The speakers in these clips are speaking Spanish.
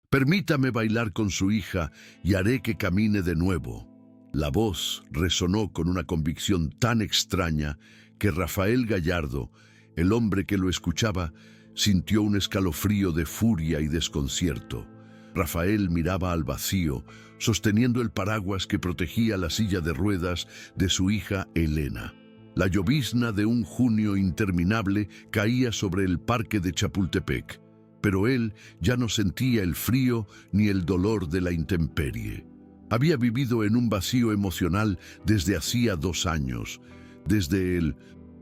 Permítame bailar con su hija y haré que camine de nuevo. La voz resonó con una convicción tan extraña que Rafael Gallardo, el hombre que lo escuchaba, sintió un escalofrío de furia y desconcierto. Rafael miraba al vacío, sosteniendo el paraguas que protegía la silla de ruedas de su hija Elena. La llovizna de un junio interminable caía sobre el parque de Chapultepec, pero él ya no sentía el frío ni el dolor de la intemperie. Había vivido en un vacío emocional desde hacía 2 años, desde el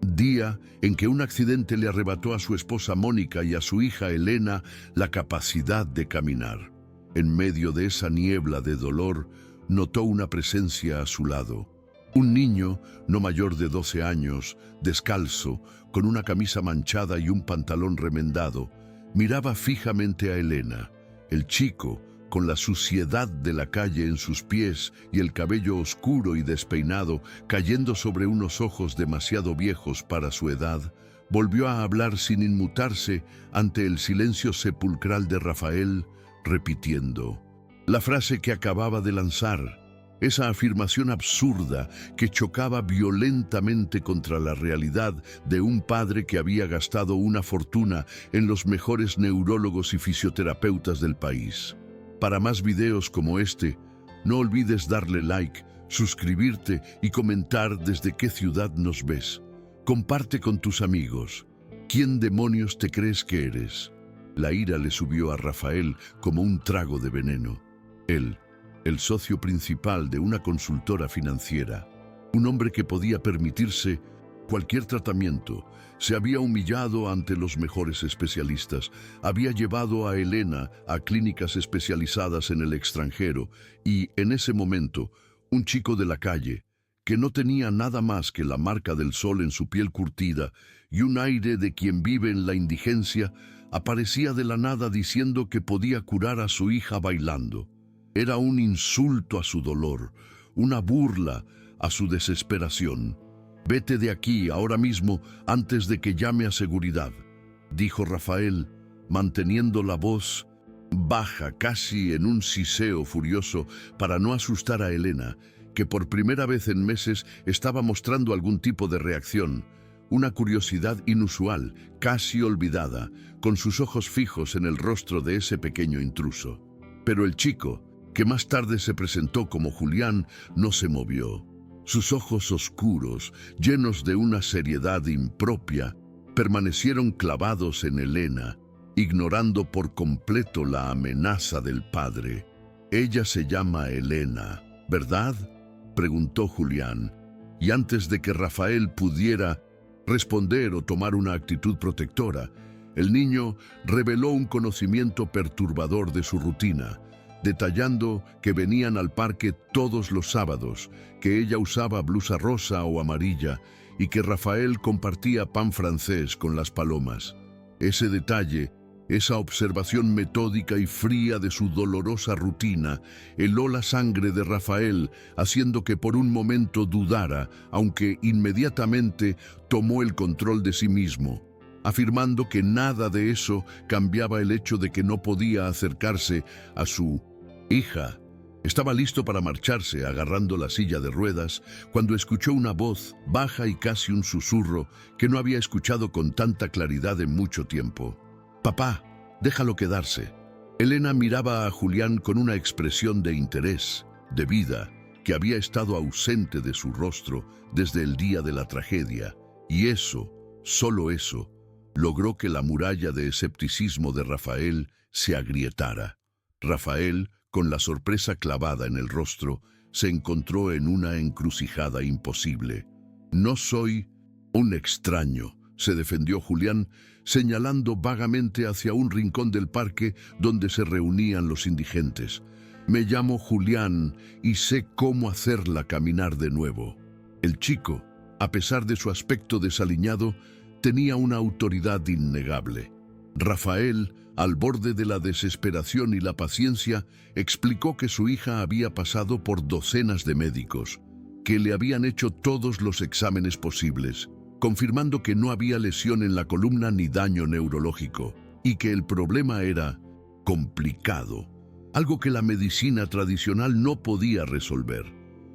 día en que un accidente le arrebató a su esposa Mónica y a su hija Elena la capacidad de caminar. En medio de esa niebla de dolor, notó una presencia a su lado. Un niño, no mayor de 12 años, descalzo, con una camisa manchada y un pantalón remendado, miraba fijamente a Elena. El chico, con la suciedad de la calle en sus pies y el cabello oscuro y despeinado cayendo sobre unos ojos demasiado viejos para su edad, volvió a hablar sin inmutarse ante el silencio sepulcral de Rafael, repitiendo la frase que acababa de lanzar, esa afirmación absurda que chocaba violentamente contra la realidad de un padre que había gastado una fortuna en los mejores neurólogos y fisioterapeutas del país. Para más videos como este, no olvides darle like, suscribirte y comentar desde qué ciudad nos ves. Comparte con tus amigos. ¿Quién demonios te crees que eres? La ira le subió a Rafael como un trago de veneno. Él, el socio principal de una consultora financiera, un hombre que podía permitirse cualquier tratamiento, se había humillado ante los mejores especialistas, había llevado a Elena a clínicas especializadas en el extranjero y, en ese momento, un chico de la calle, que no tenía nada más que la marca del sol en su piel curtida y un aire de quien vive en la indigencia, aparecía de la nada diciendo que podía curar a su hija bailando. Era un insulto a su dolor, una burla a su desesperación. «Vete de aquí ahora mismo antes de que llame a seguridad», dijo Rafael, manteniendo la voz baja, casi en un siseo furioso, para no asustar a Elena, que por primera vez en meses estaba mostrando algún tipo de reacción, una curiosidad inusual, casi olvidada, con sus ojos fijos en el rostro de ese pequeño intruso. Pero el chico, que más tarde se presentó como Julián, no se movió. Sus ojos oscuros, llenos de una seriedad impropia, permanecieron clavados en Elena, ignorando por completo la amenaza del padre. «Ella se llama Elena, ¿verdad?», preguntó Julián, y antes de que Rafael pudiera responder o tomar una actitud protectora, el niño reveló un conocimiento perturbador de su rutina, detallando que venían al parque todos los sábados, que ella usaba blusa rosa o amarilla y que Rafael compartía pan francés con las palomas. Ese detalle, esa observación metódica y fría de su dolorosa rutina, heló la sangre de Rafael, haciendo que por un momento dudara, aunque inmediatamente tomó el control de sí mismo, afirmando que nada de eso cambiaba el hecho de que no podía acercarse a su hija. Estaba listo para marcharse, agarrando la silla de ruedas, cuando escuchó una voz baja y casi un susurro que no había escuchado con tanta claridad en mucho tiempo. «Papá, déjalo quedarse». Elena miraba a Julián con una expresión de interés, de vida, que había estado ausente de su rostro desde el día de la tragedia, y eso, solo eso, logró que la muralla de escepticismo de Rafael se agrietara. Rafael, con la sorpresa clavada en el rostro, se encontró en una encrucijada imposible. «No soy un extraño», se defendió Julián, señalando vagamente hacia un rincón del parque donde se reunían los indigentes. «Me llamo Julián y sé cómo hacerla caminar de nuevo». El chico, a pesar de su aspecto desaliñado, tenía una autoridad innegable. Rafael, al borde de la desesperación y la paciencia, explicó que su hija había pasado por docenas de médicos, que le habían hecho todos los exámenes posibles, confirmando que no había lesión en la columna ni daño neurológico, y que el problema era complicado, algo que la medicina tradicional no podía resolver.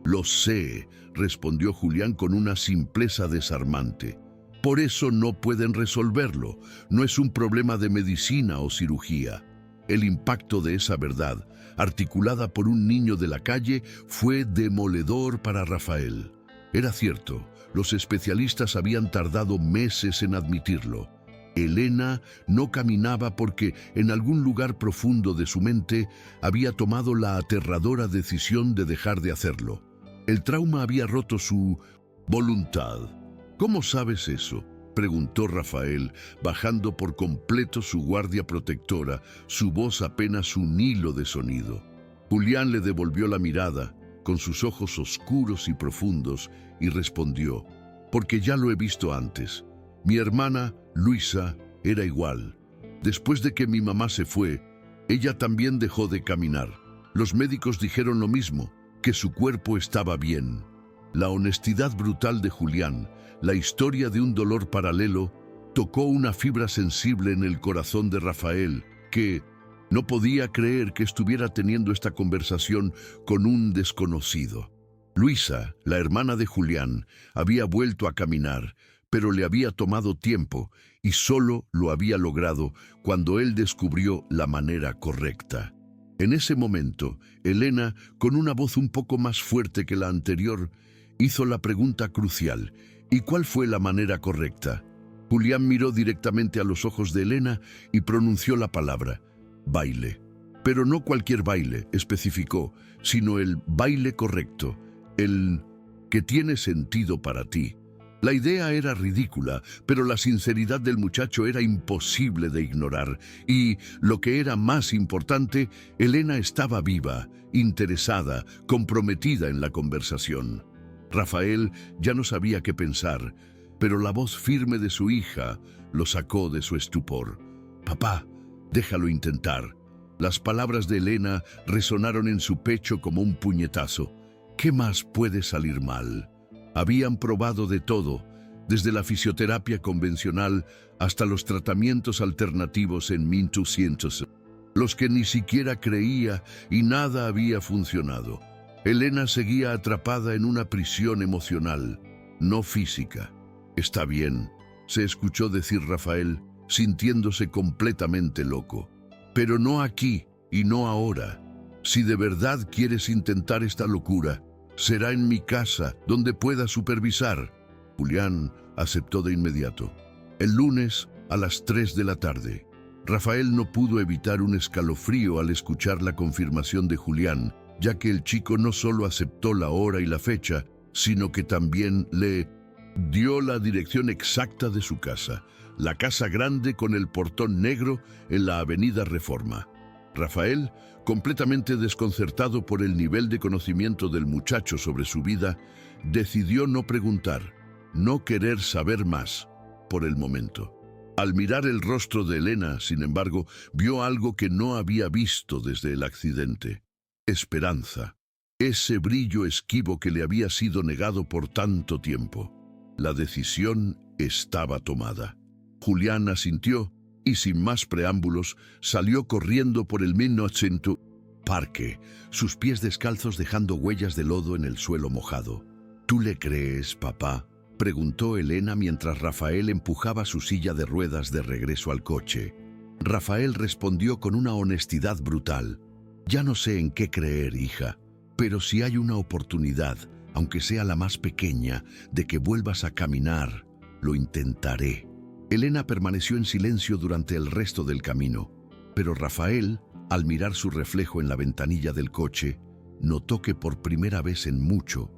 Lo sé, respondió Julián con una simpleza desarmante. Por eso no pueden resolverlo. No es un problema de medicina o cirugía. El impacto de esa verdad, articulada por un niño de la calle, fue demoledor para Rafael. Era cierto, los especialistas habían tardado meses en admitirlo. Elena no caminaba porque en algún lugar profundo de su mente había tomado la aterradora decisión de dejar de hacerlo. El trauma había roto su voluntad. ¿Cómo sabes eso?, preguntó Rafael, bajando por completo su guardia protectora, su voz apenas un hilo de sonido. Julián le devolvió la mirada, con sus ojos oscuros y profundos, y respondió: porque ya lo he visto antes. Mi hermana, Luisa, era igual. Después de que mi mamá se fue, ella también dejó de caminar. Los médicos dijeron lo mismo, que su cuerpo estaba bien. La honestidad brutal de Julián, la historia de un dolor paralelo, tocó una fibra sensible en el corazón de Rafael, que no podía creer que estuviera teniendo esta conversación con un desconocido. Luisa, la hermana de Julián, había vuelto a caminar, pero le había tomado tiempo y solo lo había logrado cuando él descubrió la manera correcta. En ese momento, Elena, con una voz un poco más fuerte que la anterior, hizo la pregunta crucial: ¿y cuál fue la manera correcta? Julián miró directamente a los ojos de Elena y pronunció la palabra: baile. Pero no cualquier baile, especificó, sino el baile correcto, el que tiene sentido para ti. La idea era ridícula, pero la sinceridad del muchacho era imposible de ignorar. Y, lo que era más importante, Elena estaba viva, interesada, comprometida en la conversación. Rafael ya no sabía qué pensar, pero la voz firme de su hija lo sacó de su estupor. «Papá, déjalo intentar». Las palabras de Elena resonaron en su pecho como un puñetazo. ¿Qué más puede salir mal? Habían probado de todo, desde la fisioterapia convencional hasta los tratamientos alternativos en 1200, los que ni siquiera creía, y nada había funcionado. Elena seguía atrapada en una prisión emocional, no física. «Está bien», se escuchó decir Rafael, sintiéndose completamente loco. «Pero no aquí y no ahora. Si de verdad quieres intentar esta locura, será en mi casa, donde pueda supervisar». Julián aceptó de inmediato. El lunes, a las 3 de la tarde, Rafael no pudo evitar un escalofrío al escuchar la confirmación de Julián, ya que el chico no solo aceptó la hora y la fecha, sino que también le dio la dirección exacta de su casa, la casa grande con el portón negro en la avenida Reforma. Rafael, completamente desconcertado por el nivel de conocimiento del muchacho sobre su vida, decidió no preguntar, no querer saber más por el momento. Al mirar el rostro de Elena, sin embargo, vio algo que no había visto desde el accidente: esperanza, ese brillo esquivo que le había sido negado por tanto tiempo. La decisión estaba tomada. Julián asintió y, sin más preámbulos, salió corriendo por el 1900 parque, sus pies descalzos dejando huellas de lodo en el suelo mojado. «¿Tú le crees, papá?», preguntó Elena mientras Rafael empujaba su silla de ruedas de regreso al coche. Rafael respondió con una honestidad brutal: «Ya no sé en qué creer, hija, pero si hay una oportunidad, aunque sea la más pequeña, de que vuelvas a caminar, lo intentaré». Elena permaneció en silencio durante el resto del camino, pero Rafael, al mirar su reflejo en la ventanilla del coche, notó que por primera vez en mucho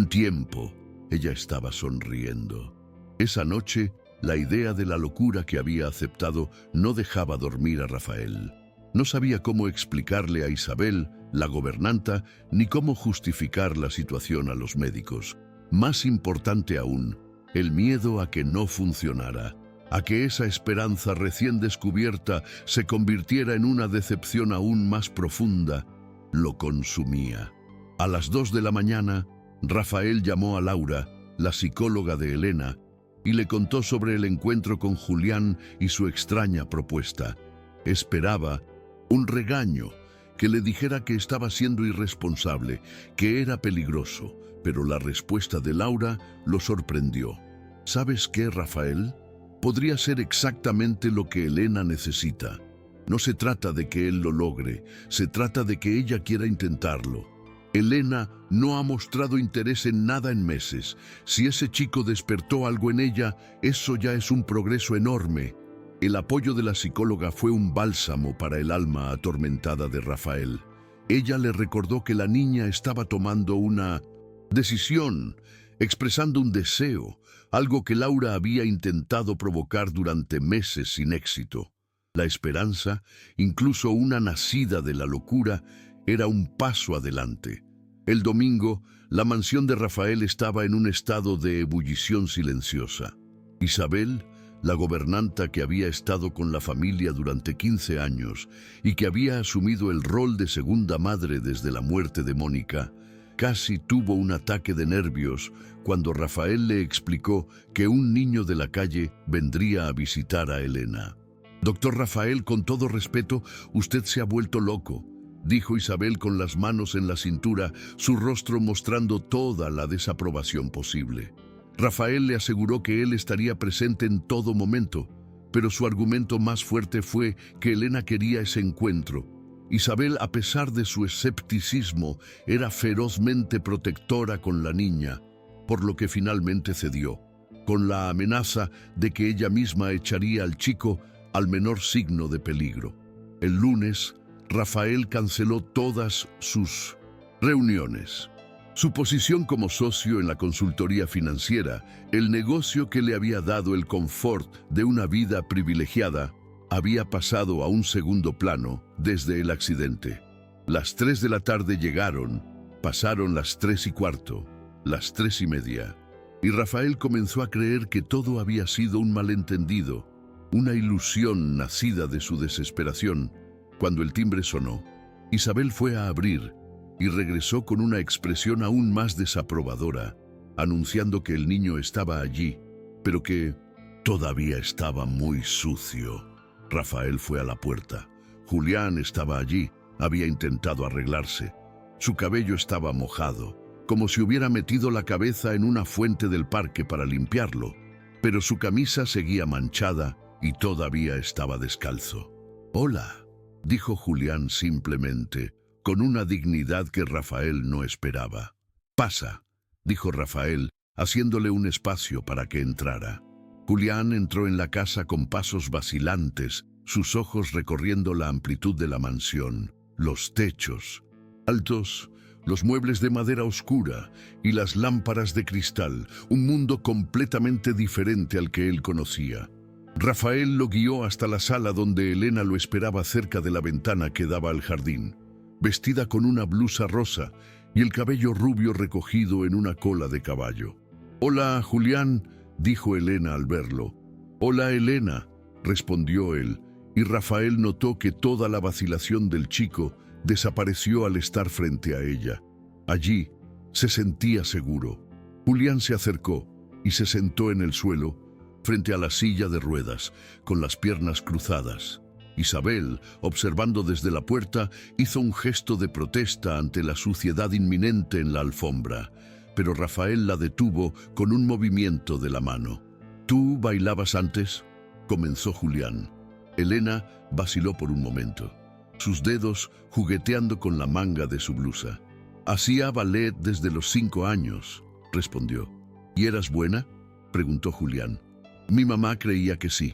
tiempo ella estaba sonriendo. Esa noche, la idea de la locura que había aceptado no dejaba dormir a Rafael. No sabía cómo explicarle a Isabel, la gobernanta, ni cómo justificar la situación a los médicos. Más importante aún, el miedo a que no funcionara, a que esa esperanza recién descubierta se convirtiera en una decepción aún más profunda, lo consumía. A las 2 de la mañana, Rafael llamó a Laura, la psicóloga de Elena, y le contó sobre el encuentro con Julián y su extraña propuesta. Esperaba un regaño, que le dijera que estaba siendo irresponsable, que era peligroso, pero la respuesta de Laura lo sorprendió. ¿Sabes qué, Rafael? Podría ser exactamente lo que Elena necesita. No se trata de que él lo logre, se trata de que ella quiera intentarlo. Elena no ha mostrado interés en nada en meses. Si ese chico despertó algo en ella, eso ya es un progreso enorme. El apoyo de la psicóloga fue un bálsamo para el alma atormentada de Rafael. Ella le recordó que la niña estaba tomando una decisión, expresando un deseo, algo que Laura había intentado provocar durante meses sin éxito. La esperanza, incluso una nacida de la locura, era un paso adelante. El domingo, la mansión de Rafael estaba en un estado de ebullición silenciosa. Isabel, la gobernanta que había estado con la familia durante 15 años y que había asumido el rol de segunda madre desde la muerte de Mónica, casi tuvo un ataque de nervios cuando Rafael le explicó que un niño de la calle vendría a visitar a Elena. «Doctor Rafael, con todo respeto, usted se ha vuelto loco», dijo Isabel con las manos en la cintura, su rostro mostrando toda la desaprobación posible. Rafael le aseguró que él estaría presente en todo momento, pero su argumento más fuerte fue que Elena quería ese encuentro. Isabel, a pesar de su escepticismo, era ferozmente protectora con la niña, por lo que finalmente cedió, con la amenaza de que ella misma echaría al chico al menor signo de peligro. El lunes, Rafael canceló todas sus reuniones. Su posición como socio en la consultoría financiera, el negocio que le había dado el confort de una vida privilegiada, había pasado a un segundo plano desde el accidente. Las 3 de la tarde llegaron, pasaron las 3:15, las 3:30, y Rafael comenzó a creer que todo había sido un malentendido, una ilusión nacida de su desesperación. Cuando el timbre sonó, Isabel fue a abrir y regresó con una expresión aún más desaprobadora, anunciando que el niño estaba allí, pero que todavía estaba muy sucio. Rafael fue a la puerta. Julián estaba allí, había intentado arreglarse. Su cabello estaba mojado, como si hubiera metido la cabeza en una fuente del parque para limpiarlo, pero su camisa seguía manchada y todavía estaba descalzo. «Hola», dijo Julián simplemente, con una dignidad que Rafael no esperaba. «Pasa», dijo Rafael, haciéndole un espacio para que entrara. Julián entró en la casa con pasos vacilantes, sus ojos recorriendo la amplitud de la mansión, los techos altos, los muebles de madera oscura y las lámparas de cristal, un mundo completamente diferente al que él conocía. Rafael lo guió hasta la sala donde Elena lo esperaba cerca de la ventana que daba al jardín, vestida con una blusa rosa y el cabello rubio recogido en una cola de caballo. «Hola, Julián», dijo Elena al verlo. «Hola, Elena», respondió él, y Rafael notó que toda la vacilación del chico desapareció al estar frente a ella. Allí se sentía seguro. Julián se acercó y se sentó en el suelo, frente a la silla de ruedas, con las piernas cruzadas. Isabel, observando desde la puerta, hizo un gesto de protesta ante la suciedad inminente en la alfombra, pero Rafael la detuvo con un movimiento de la mano. «¿Tú bailabas antes?», comenzó Julián. Elena vaciló por un momento, sus dedos jugueteando con la manga de su blusa. «Hacía ballet desde los 5 años», respondió. «¿Y eras buena?», preguntó Julián. «Mi mamá creía que sí»,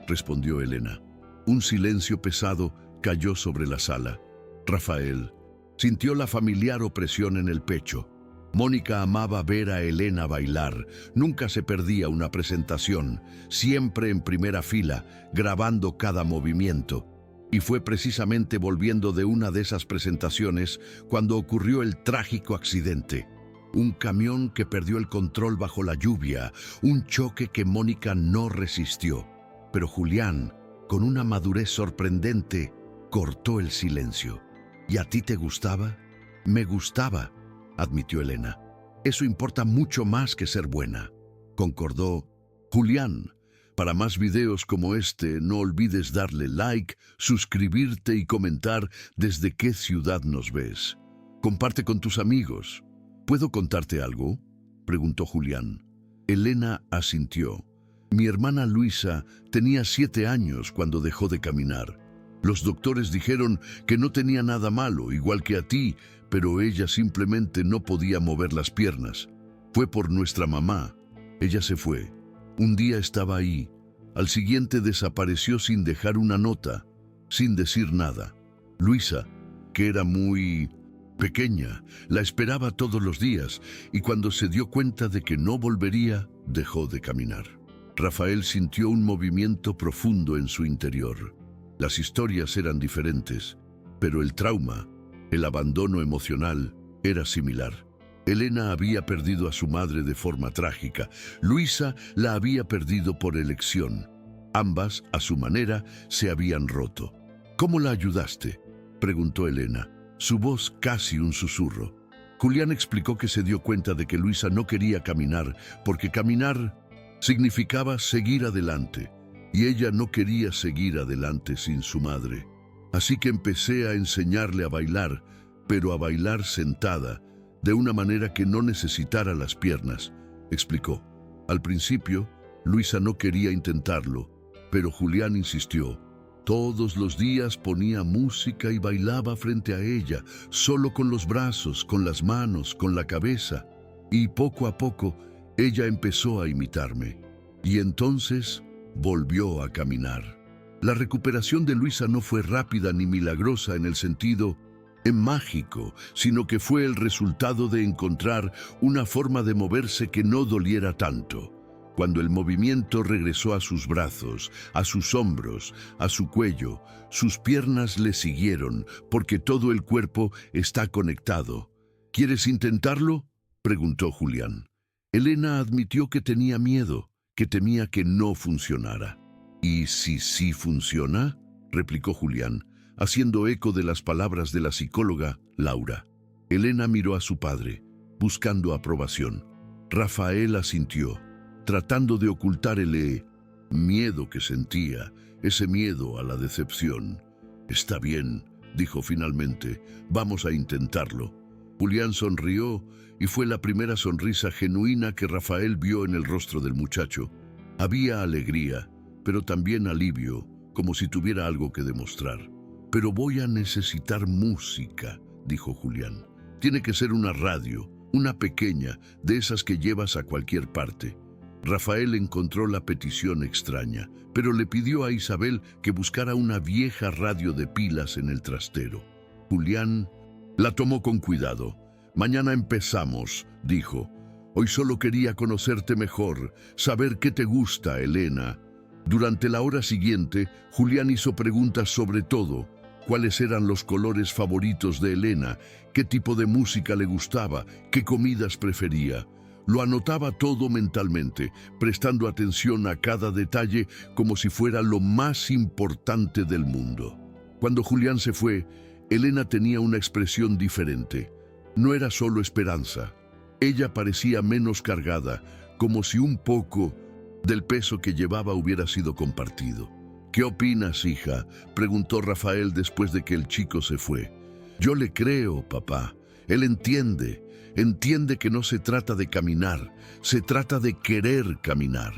respondió Elena. Un silencio pesado cayó sobre la sala. Rafael sintió la familiar opresión en el pecho. Mónica amaba ver a Elena bailar. Nunca se perdía una presentación, siempre en primera fila, grabando cada movimiento. Y fue precisamente volviendo de una de esas presentaciones cuando ocurrió el trágico accidente. Un camión que perdió el control bajo la lluvia, un choque que Mónica no resistió. Pero Julián, con una madurez sorprendente, cortó el silencio. «¿Y a ti te gustaba?». «Me gustaba», admitió Elena. «Eso importa mucho más que ser buena», concordó Julián. Para más videos como este, no olvides darle like, suscribirte y comentar desde qué ciudad nos ves. Comparte con tus amigos. ¿Puedo contarte algo?, preguntó Julián. Elena asintió. Mi hermana Luisa tenía 7 años cuando dejó de caminar. Los doctores dijeron que no tenía nada malo, igual que a ti, pero ella simplemente no podía mover las piernas. Fue por nuestra mamá. Ella se fue. Un día estaba ahí. Al siguiente desapareció sin dejar una nota, sin decir nada. Luisa, que era muy pequeña, la esperaba todos los días y cuando se dio cuenta de que no volvería, dejó de caminar. Rafael sintió un movimiento profundo en su interior. Las historias eran diferentes, pero el trauma, el abandono emocional, era similar. Elena había perdido a su madre de forma trágica. Luisa la había perdido por elección. Ambas, a su manera, se habían roto. ¿Cómo la ayudaste?, preguntó Elena, su voz casi un susurro. Julián explicó que se dio cuenta de que Luisa no quería caminar, porque caminar significaba seguir adelante, y ella no quería seguir adelante sin su madre. Así que empecé a enseñarle a bailar, pero a bailar sentada, de una manera que no necesitara las piernas, explicó. Al principio, Luisa no quería intentarlo, pero Julián insistió. Todos los días ponía música y bailaba frente a ella, solo con los brazos, con las manos, con la cabeza. Y poco a poco, ella empezó a imitarme. Y entonces volvió a caminar. La recuperación de Luisa no fue rápida ni milagrosa en el sentido mágico, sino que fue el resultado de encontrar una forma de moverse que no doliera tanto. Cuando el movimiento regresó a sus brazos, a sus hombros, a su cuello, sus piernas le siguieron, porque todo el cuerpo está conectado. ¿Quieres intentarlo?, preguntó Julián. Elena admitió que tenía miedo, que temía que no funcionara. ¿Y si sí funciona?, replicó Julián, haciendo eco de las palabras de la psicóloga Laura. Elena miró a su padre, buscando aprobación. Rafael asintió, tratando de ocultar el miedo que sentía, ese miedo a la decepción. Está bien, dijo finalmente, vamos a intentarlo. Julián sonrió y fue la primera sonrisa genuina que Rafael vio en el rostro del muchacho. Había alegría, pero también alivio, como si tuviera algo que demostrar. Pero voy a necesitar música, dijo Julián. Tiene que ser una radio, una pequeña, de esas que llevas a cualquier parte. Rafael encontró la petición extraña, pero le pidió a Isabel que buscara una vieja radio de pilas en el trastero. Julián la tomó con cuidado. Mañana empezamos, dijo. Hoy solo quería conocerte mejor, saber qué te gusta, Elena. Durante la hora siguiente, Julián hizo preguntas sobre todo. ¿Cuáles eran los colores favoritos de Elena? ¿Qué tipo de música le gustaba? ¿Qué comidas prefería? Lo anotaba todo mentalmente, prestando atención a cada detalle como si fuera lo más importante del mundo. Cuando Julián se fue, Elena tenía una expresión diferente. No era solo esperanza. Ella parecía menos cargada, como si un poco del peso que llevaba hubiera sido compartido. ¿Qué opinas, hija?, preguntó Rafael después de que el chico se fue. Yo le creo, papá. Él entiende que no se trata de caminar, se trata de querer caminar.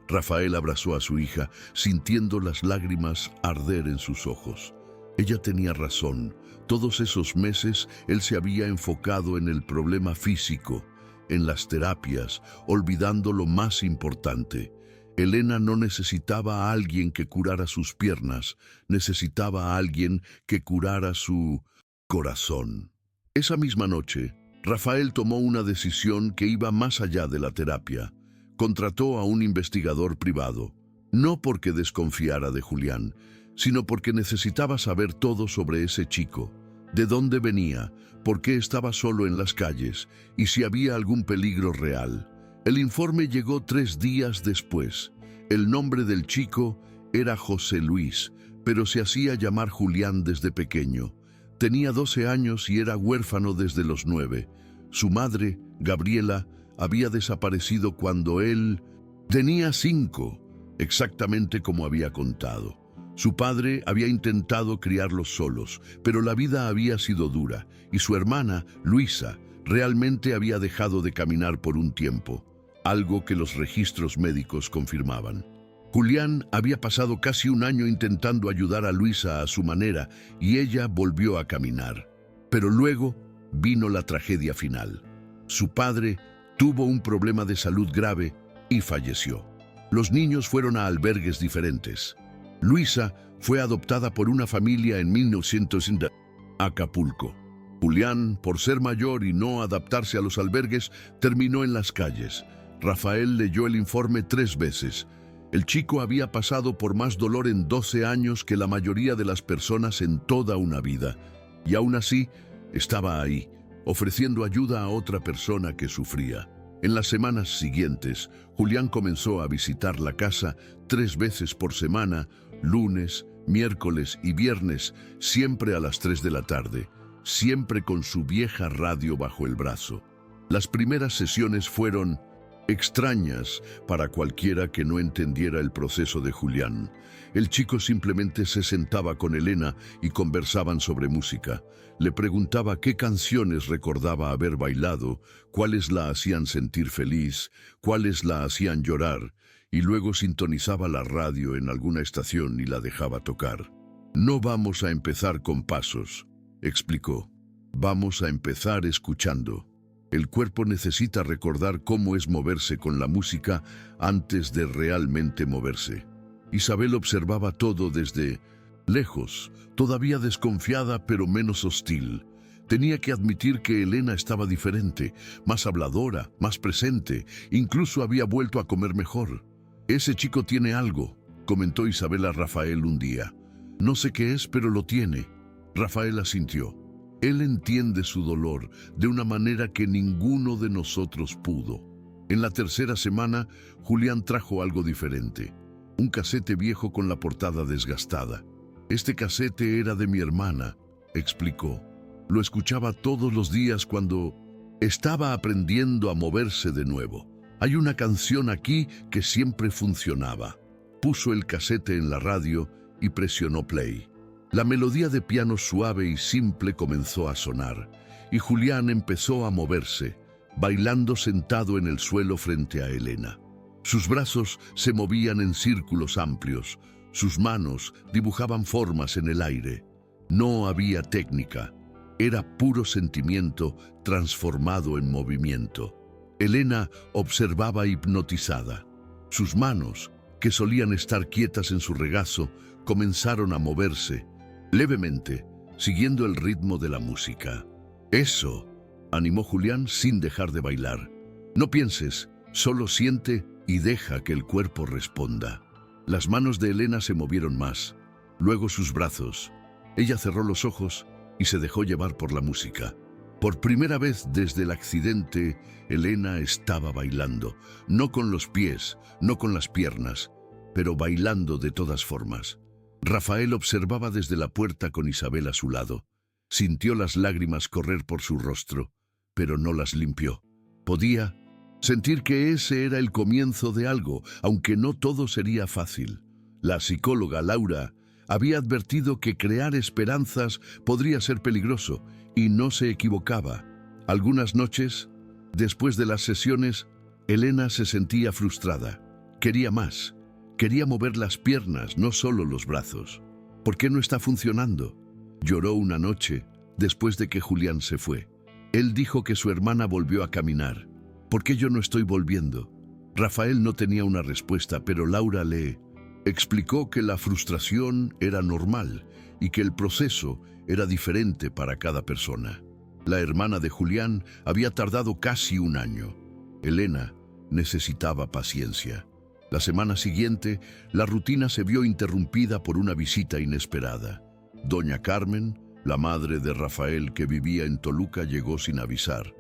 Rafael abrazó a su hija, sintiendo las lágrimas arder en sus ojos. Ella tenía razón. Todos esos meses él se había enfocado en el problema físico, en las terapias, olvidando lo más importante. Elena no necesitaba a alguien que curara sus piernas, necesitaba a alguien que curara su corazón. Esa misma noche, Rafael tomó una decisión que iba más allá de la terapia. Contrató a un investigador privado, no porque desconfiara de Julián, sino porque necesitaba saber todo sobre ese chico, de dónde venía, por qué estaba solo en las calles y si había algún peligro real. El informe llegó 3 días después. El nombre del chico era José Luis, pero se hacía llamar Julián desde pequeño. Tenía 12 años y era huérfano desde los 9. Su madre, Gabriela, había desaparecido cuando él tenía 5. exactamente como había contado. Su padre había intentado criarlos solos, pero la vida había sido dura y su hermana, Luisa, realmente había dejado de caminar por un tiempo, algo que los registros médicos confirmaban. Julián había pasado casi un año intentando ayudar a Luisa a su manera y ella volvió a caminar. Pero luego vino la tragedia final. Su padre tuvo un problema de salud grave y falleció. Los niños fueron a albergues diferentes. Luisa fue adoptada por una familia en 1900 Acapulco. Julián, por ser mayor y no adaptarse a los albergues, terminó en las calles. Rafael leyó el informe 3 veces. El chico había pasado por más dolor en 12 años que la mayoría de las personas en toda una vida. Y aún así, estaba ahí, ofreciendo ayuda a otra persona que sufría. En las semanas siguientes, Julián comenzó a visitar la casa 3 veces por semana, lunes, miércoles y viernes, siempre a las 3 de la tarde, siempre con su vieja radio bajo el brazo. Las primeras sesiones fueron extrañas para cualquiera que no entendiera el proceso de Julián. El chico simplemente se sentaba con Elena y conversaban sobre música. Le preguntaba qué canciones recordaba haber bailado, cuáles la hacían sentir feliz, cuáles la hacían llorar, y luego sintonizaba la radio en alguna estación y la dejaba tocar. No vamos a empezar con pasos, explicó. Vamos a empezar escuchando. El cuerpo necesita recordar cómo es moverse con la música antes de realmente moverse. Isabel observaba todo desde lejos, todavía desconfiada pero menos hostil. Tenía que admitir que Elena estaba diferente, más habladora, más presente, incluso había vuelto a comer mejor. «Ese chico tiene algo», comentó Isabel a Rafael un día. «No sé qué es, pero lo tiene». Rafael asintió. Él entiende su dolor de una manera que ninguno de nosotros pudo. En la tercera semana, Julián trajo algo diferente. Un casete viejo con la portada desgastada. «Este casete era de mi hermana», explicó. «Lo escuchaba todos los días cuando estaba aprendiendo a moverse de nuevo. Hay una canción aquí que siempre funcionaba». Puso el casete en la radio y presionó play. La melodía de piano suave y simple comenzó a sonar, y Julián empezó a moverse, bailando sentado en el suelo frente a Elena. Sus brazos se movían en círculos amplios, sus manos dibujaban formas en el aire. No había técnica, era puro sentimiento transformado en movimiento. Elena observaba hipnotizada. Sus manos, que solían estar quietas en su regazo, comenzaron a moverse, levemente, siguiendo el ritmo de la música. «Eso», animó Julián sin dejar de bailar. «No pienses, solo siente y deja que el cuerpo responda». Las manos de Elena se movieron más, luego sus brazos. Ella cerró los ojos y se dejó llevar por la música. Por primera vez desde el accidente, Elena estaba bailando, no con los pies, no con las piernas, pero bailando de todas formas. Rafael observaba desde la puerta con Isabel a su lado. Sintió las lágrimas correr por su rostro, pero no las limpió. Podía sentir que ese era el comienzo de algo, aunque no todo sería fácil. La psicóloga Laura había advertido que crear esperanzas podría ser peligroso, y no se equivocaba. Algunas noches, después de las sesiones, Elena se sentía frustrada. Quería más. Quería mover las piernas, no solo los brazos. ¿Por qué no está funcionando? Lloró una noche, después de que Julián se fue. Él dijo que su hermana volvió a caminar. ¿Por qué yo no estoy volviendo? Rafael no tenía una respuesta, pero Laura le explicó que la frustración era normal y que el proceso era diferente para cada persona. La hermana de Julián había tardado casi un año. Elena necesitaba paciencia. La semana siguiente, la rutina se vio interrumpida por una visita inesperada. Doña Carmen, la madre de Rafael que vivía en Toluca, llegó sin avisar.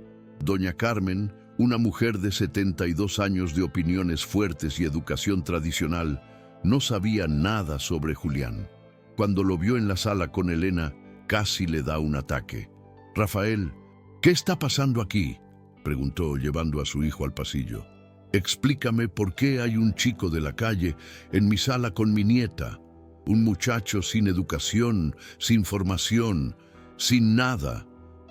Doña Carmen, una mujer de 72 años de opiniones fuertes y educación tradicional, no sabía nada sobre Julián. Cuando lo vio en la sala con Elena, casi le da un ataque. «Rafael, ¿qué está pasando aquí?», preguntó llevando a su hijo al pasillo. Explícame por qué hay un chico de la calle en mi sala con mi nieta, un muchacho sin educación, sin formación, sin nada.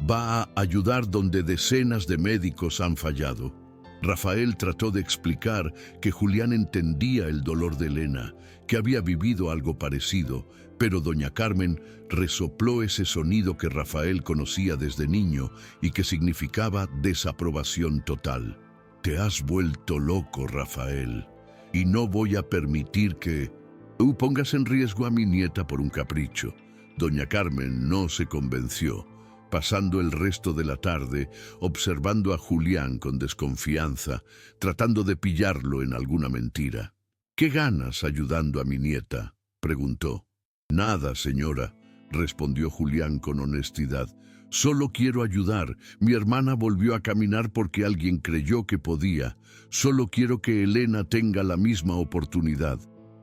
Va a ayudar donde decenas de médicos han fallado. Rafael trató de explicar que Julián entendía el dolor de Elena, que había vivido algo parecido, pero doña Carmen resopló ese sonido que Rafael conocía desde niño y que significaba desaprobación total. Te has vuelto loco, Rafael, y no voy a permitir que tú pongas en riesgo a mi nieta por un capricho. Doña Carmen no se convenció, pasando el resto de la tarde observando a Julián con desconfianza, tratando de pillarlo en alguna mentira. ¿Qué ganas ayudando a mi nieta?, preguntó. Nada, señora, respondió Julián con honestidad. Solo quiero ayudar. Mi hermana volvió a caminar porque alguien creyó que podía. Solo quiero que Elena tenga la misma oportunidad.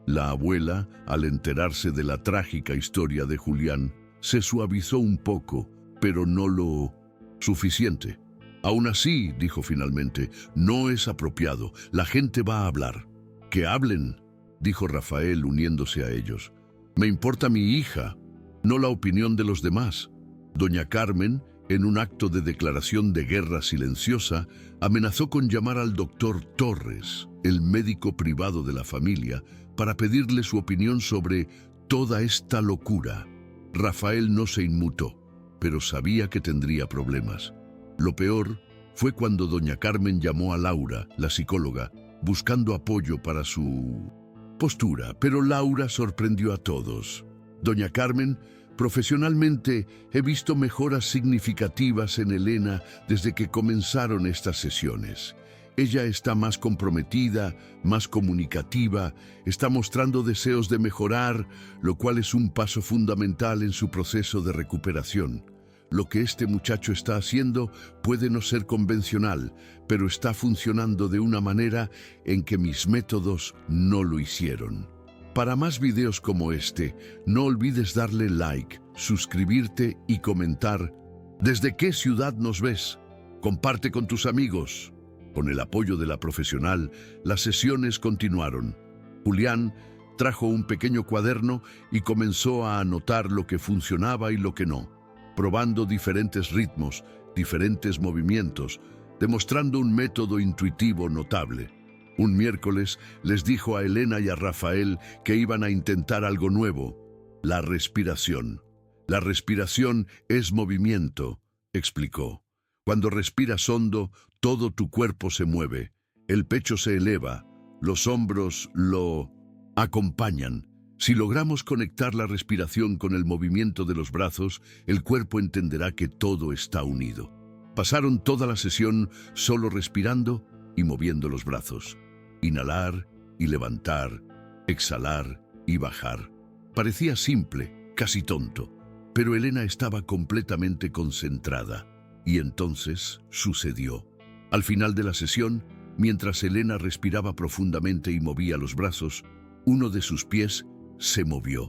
La abuela, al enterarse de la trágica historia de Julián, se suavizó un poco, pero no lo suficiente. Aún así, dijo finalmente, no es apropiado. La gente va a hablar. Que hablen, dijo Rafael uniéndose a ellos. Me importa mi hija, no la opinión de los demás. Doña Carmen, en un acto de declaración de guerra silenciosa, amenazó con llamar al doctor Torres, el médico privado de la familia, para pedirle su opinión sobre toda esta locura. Rafael no se inmutó, pero sabía que tendría problemas. Lo peor fue cuando doña Carmen llamó a Laura, la psicóloga, buscando apoyo para su postura, pero Laura sorprendió a todos. Doña Carmen, profesionalmente he visto mejoras significativas en Elena desde que comenzaron estas sesiones. Ella está más comprometida, más comunicativa, está mostrando deseos de mejorar, lo cual es un paso fundamental en su proceso de recuperación. Lo que este muchacho está haciendo puede no ser convencional, pero está funcionando de una manera en que mis métodos no lo hicieron. Para más videos como este, no olvides darle like, suscribirte y comentar. ¿Desde qué ciudad nos ves? Comparte con tus amigos. Con el apoyo de la profesional, las sesiones continuaron. Julián trajo un pequeño cuaderno y comenzó a anotar lo que funcionaba y lo que no, probando diferentes ritmos, diferentes movimientos, demostrando un método intuitivo notable. Un miércoles les dijo a Elena y a Rafael que iban a intentar algo nuevo: la respiración. La respiración es movimiento, explicó. Cuando respiras hondo, todo tu cuerpo se mueve, el pecho se eleva, los hombros lo acompañan. Si logramos conectar la respiración con el movimiento de los brazos, el cuerpo entenderá que todo está unido. Pasaron toda la sesión solo respirando y moviendo los brazos. Inhalar y levantar, exhalar y bajar. Parecía simple, casi tonto, pero Elena estaba completamente concentrada. Y entonces sucedió. Al final de la sesión, mientras Elena respiraba profundamente y movía los brazos, uno de sus pies se movió.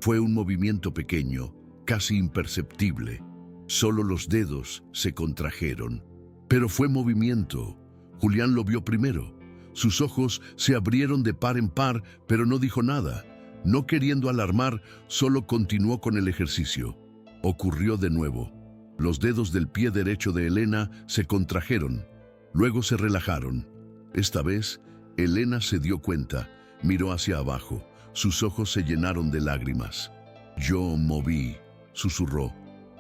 Fue un movimiento pequeño, casi imperceptible. Solo los dedos se contrajeron. Pero fue movimiento. Julián lo vio primero. Sus ojos se abrieron de par en par, pero no dijo nada. No queriendo alarmar, solo continuó con el ejercicio. Ocurrió de nuevo. Los dedos del pie derecho de Elena se contrajeron. Luego se relajaron. Esta vez, Elena se dio cuenta. Miró hacia abajo. Sus ojos se llenaron de lágrimas. Yo moví, susurró.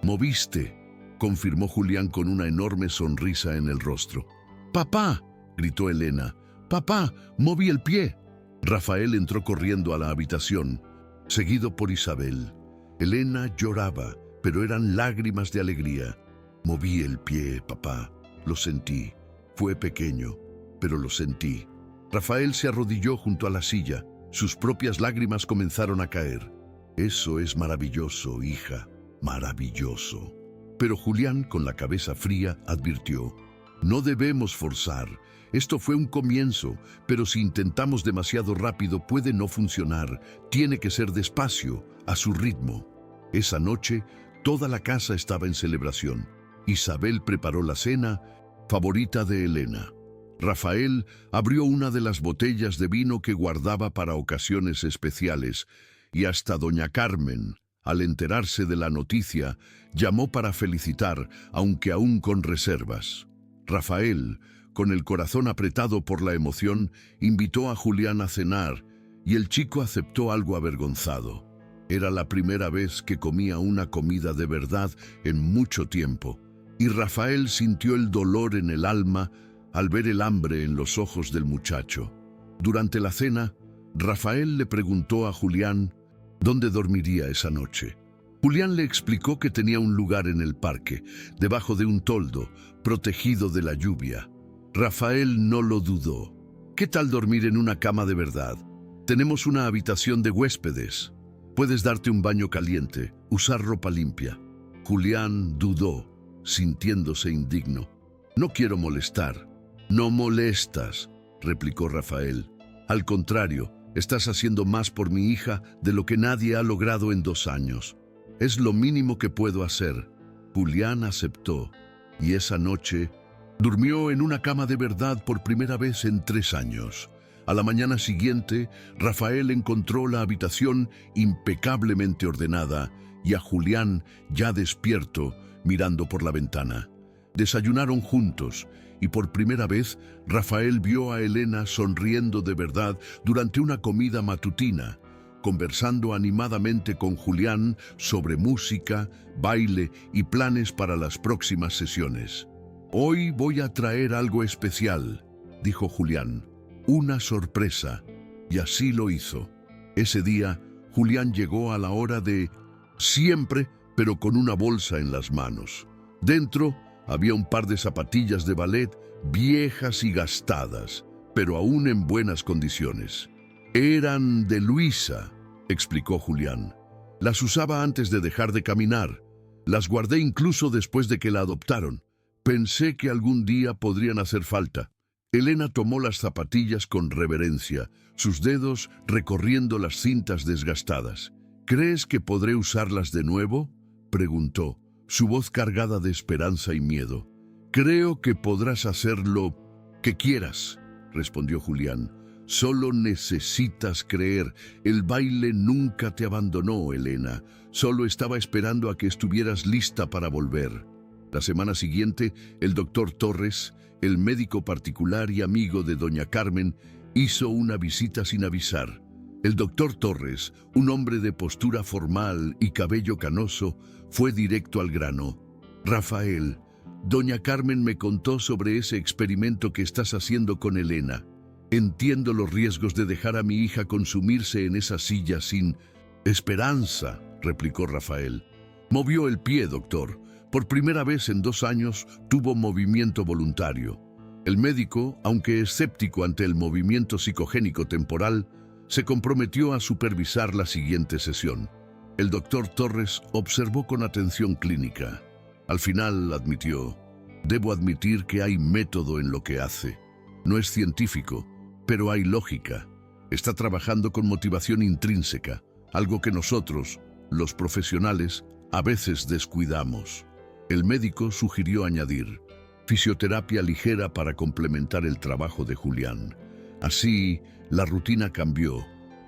«Moviste», confirmó Julián con una enorme sonrisa en el rostro. «¡Papá!», gritó Elena. «¡Papá! ¡Moví el pie!». Rafael entró corriendo a la habitación, seguido por Isabel. Elena lloraba, pero eran lágrimas de alegría. «Moví el pie, papá. Lo sentí. Fue pequeño, pero lo sentí». Rafael se arrodilló junto a la silla. Sus propias lágrimas comenzaron a caer. «Eso es maravilloso, hija, maravilloso». Pero Julián, con la cabeza fría, advirtió: «No debemos forzar. Esto fue un comienzo, pero si intentamos demasiado rápido puede no funcionar. Tiene que ser despacio, a su ritmo». Esa noche, toda la casa estaba en celebración. Isabel preparó la cena favorita de Elena. Rafael abrió una de las botellas de vino que guardaba para ocasiones especiales, y hasta doña Carmen, al enterarse de la noticia, llamó para felicitar, aunque aún con reservas. Rafael, con el corazón apretado por la emoción, invitó a Julián a cenar, y el chico aceptó algo avergonzado. Era la primera vez que comía una comida de verdad en mucho tiempo, y Rafael sintió el dolor en el alma al ver el hambre en los ojos del muchacho. Durante la cena, Rafael le preguntó a Julián dónde dormiría esa noche. Julián le explicó que tenía un lugar en el parque, debajo de un toldo, protegido de la lluvia. Rafael no lo dudó. ¿Qué tal dormir en una cama de verdad? Tenemos una habitación de huéspedes. Puedes darte un baño caliente, usar ropa limpia. Julián dudó, sintiéndose indigno. No quiero molestar. No molestas, replicó Rafael. Al contrario, estás haciendo más por mi hija de lo que nadie ha logrado en 2 años. Es lo mínimo que puedo hacer. Julián aceptó, y esa noche durmió en una cama de verdad por primera vez en 3 años. A la mañana siguiente, Rafael encontró la habitación impecablemente ordenada y a Julián ya despierto, mirando por la ventana. Desayunaron juntos y por primera vez Rafael vio a Elena sonriendo de verdad durante una comida matutina, conversando animadamente con Julián sobre música, baile y planes para las próximas sesiones. «Hoy voy a traer algo especial», dijo Julián, «una sorpresa», y así lo hizo. Ese día, Julián llegó a la hora de siempre, pero con una bolsa en las manos. Dentro había un par de zapatillas de ballet viejas y gastadas, pero aún en buenas condiciones. «Eran de Luisa», explicó Julián. «Las usaba antes de dejar de caminar. Las guardé incluso después de que la adoptaron. Pensé que algún día podrían hacer falta». Elena tomó las zapatillas con reverencia, sus dedos recorriendo las cintas desgastadas. «¿Crees que podré usarlas de nuevo?», preguntó, su voz cargada de esperanza y miedo. «Creo que podrás hacer lo que quieras», respondió Julián. «Solo necesitas creer. El baile nunca te abandonó, Elena. Solo estaba esperando a que estuvieras lista para volver». La semana siguiente, el doctor Torres, el médico particular y amigo de doña Carmen, hizo una visita sin avisar. El doctor Torres, un hombre de postura formal y cabello canoso, fue directo al grano. «Rafael, doña Carmen me contó sobre ese experimento que estás haciendo con Elena. Entiendo los riesgos de dejar a mi hija consumirse en esa silla sin esperanza», replicó Rafael. Movió el pie, doctor. Por primera vez en 2 años tuvo movimiento voluntario. El médico, aunque escéptico ante el movimiento psicogénico temporal, se comprometió a supervisar la siguiente sesión. El doctor Torres observó con atención clínica. Al final admitió: «Debo admitir que hay método en lo que hace. No es científico, pero hay lógica. Está trabajando con motivación intrínseca, algo que nosotros, los profesionales, a veces descuidamos». El médico sugirió añadir fisioterapia ligera para complementar el trabajo de Julián. Así, la rutina cambió.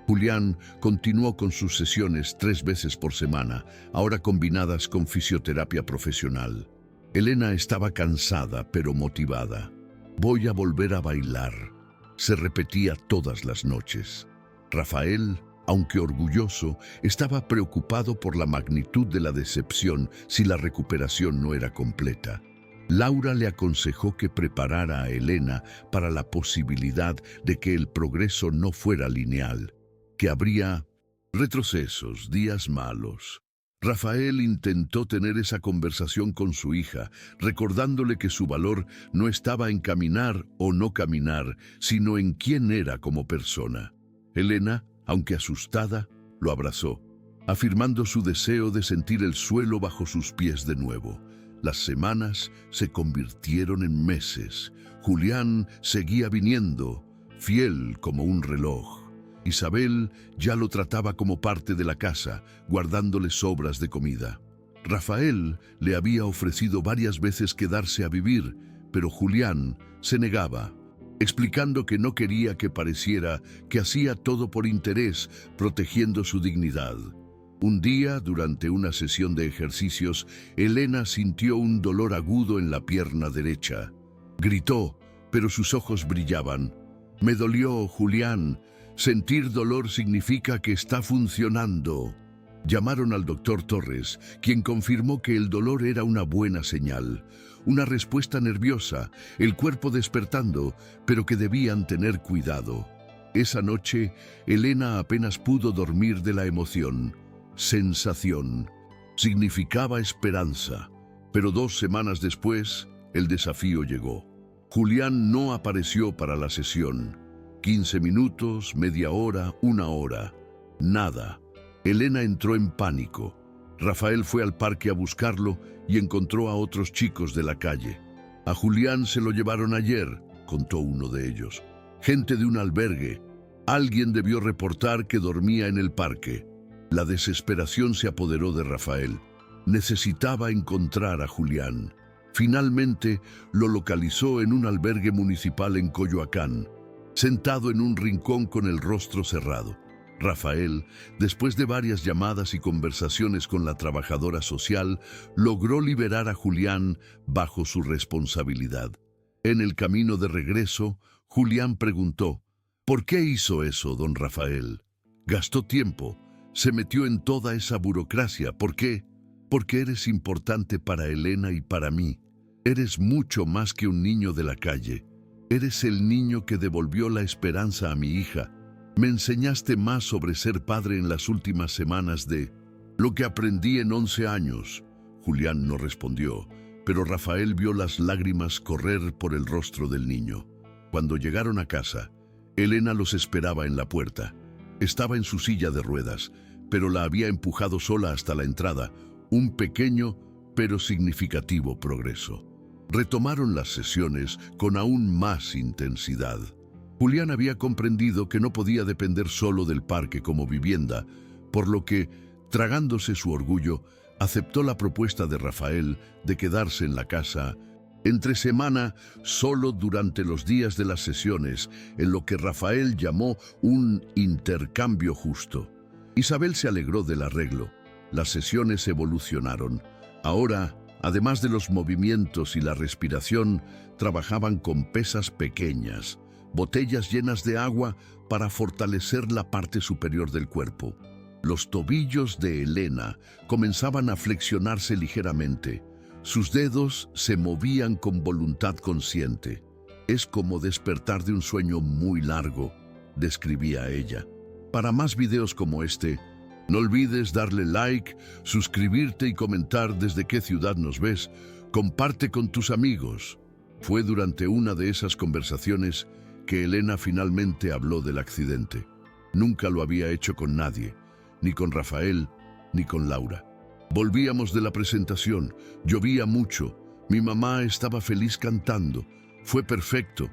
Julián continuó con sus sesiones 3 veces por semana, ahora combinadas con fisioterapia profesional. Elena estaba cansada, pero motivada. «Voy a volver a bailar», se repetía todas las noches. Rafael, aunque orgulloso, estaba preocupado por la magnitud de la decepción si la recuperación no era completa. Laura le aconsejó que preparara a Elena para la posibilidad de que el progreso no fuera lineal, que habría retrocesos, días malos. Rafael intentó tener esa conversación con su hija, recordándole que su valor no estaba en caminar o no caminar, sino en quién era como persona. Elena, aunque asustada, lo abrazó, afirmando su deseo de sentir el suelo bajo sus pies de nuevo. Las semanas se convirtieron en meses. Julián seguía viniendo, fiel como un reloj. Isabel ya lo trataba como parte de la casa, guardándole sobras de comida. Rafael le había ofrecido varias veces quedarse a vivir, pero Julián se negaba. explicando que no quería que pareciera que hacía todo por interés, protegiendo su dignidad. Un día, durante una sesión de ejercicios, Elena sintió un dolor agudo en la pierna derecha. Gritó, pero sus ojos brillaban. «Me dolió, Julián. Sentir dolor significa que está funcionando». Llamaron al doctor Torres, quien confirmó que el dolor era una buena señal, una respuesta nerviosa, el cuerpo despertando, pero que debían tener cuidado. Esa noche, Elena apenas pudo dormir de la emoción. Sensación. Significaba esperanza. Pero 2 semanas después, el desafío llegó. Julián no apareció para la sesión. 15 minutos, media hora, 1 hora. Nada. Elena entró en pánico. Rafael fue al parque a buscarlo y encontró a otros chicos de la calle. «A Julián se lo llevaron ayer», contó uno de ellos. «Gente de un albergue. Alguien debió reportar que dormía en el parque». La desesperación se apoderó de Rafael. Necesitaba encontrar a Julián. Finalmente lo localizó en un albergue municipal en Coyoacán, sentado en un rincón con el rostro cerrado. Rafael, después de varias llamadas y conversaciones con la trabajadora social, logró liberar a Julián bajo su responsabilidad. En el camino de regreso, Julián preguntó, «¿Por qué hizo eso, don Rafael? Gastó tiempo, se metió en toda esa burocracia. ¿Por qué? Porque eres importante para Elena y para mí. Eres mucho más que un niño de la calle. Eres el niño que devolvió la esperanza a mi hija. Me enseñaste más sobre ser padre en las últimas semanas de lo que aprendí en 11 años. Julián no respondió, pero Rafael vio las lágrimas correr por el rostro del niño. Cuando llegaron a casa, Elena los esperaba en la puerta. Estaba en su silla de ruedas, pero la había empujado sola hasta la entrada, un pequeño pero significativo progreso. Retomaron las sesiones con aún más intensidad. Julián había comprendido que no podía depender solo del parque como vivienda, por lo que, tragándose su orgullo, aceptó la propuesta de Rafael de quedarse en la casa entre semana solo durante los días de las sesiones, en lo que Rafael llamó un intercambio justo. Isabel se alegró del arreglo. Las sesiones evolucionaron. Ahora, además de los movimientos y la respiración, trabajaban con pesas pequeñas, botellas llenas de agua para fortalecer la parte superior del cuerpo. Los tobillos de Elena comenzaban a flexionarse ligeramente. Sus dedos se movían con voluntad consciente. «Es como despertar de un sueño muy largo», describía ella. Para más videos como este, no olvides darle like, suscribirte y comentar desde qué ciudad nos ves. Comparte con tus amigos. Fue durante una de esas conversaciones que Elena finalmente habló del accidente. Nunca lo había hecho con nadie, ni con Rafael, ni con Laura. Volvíamos de la presentación, llovía mucho, mi mamá estaba feliz cantando, fue perfecto,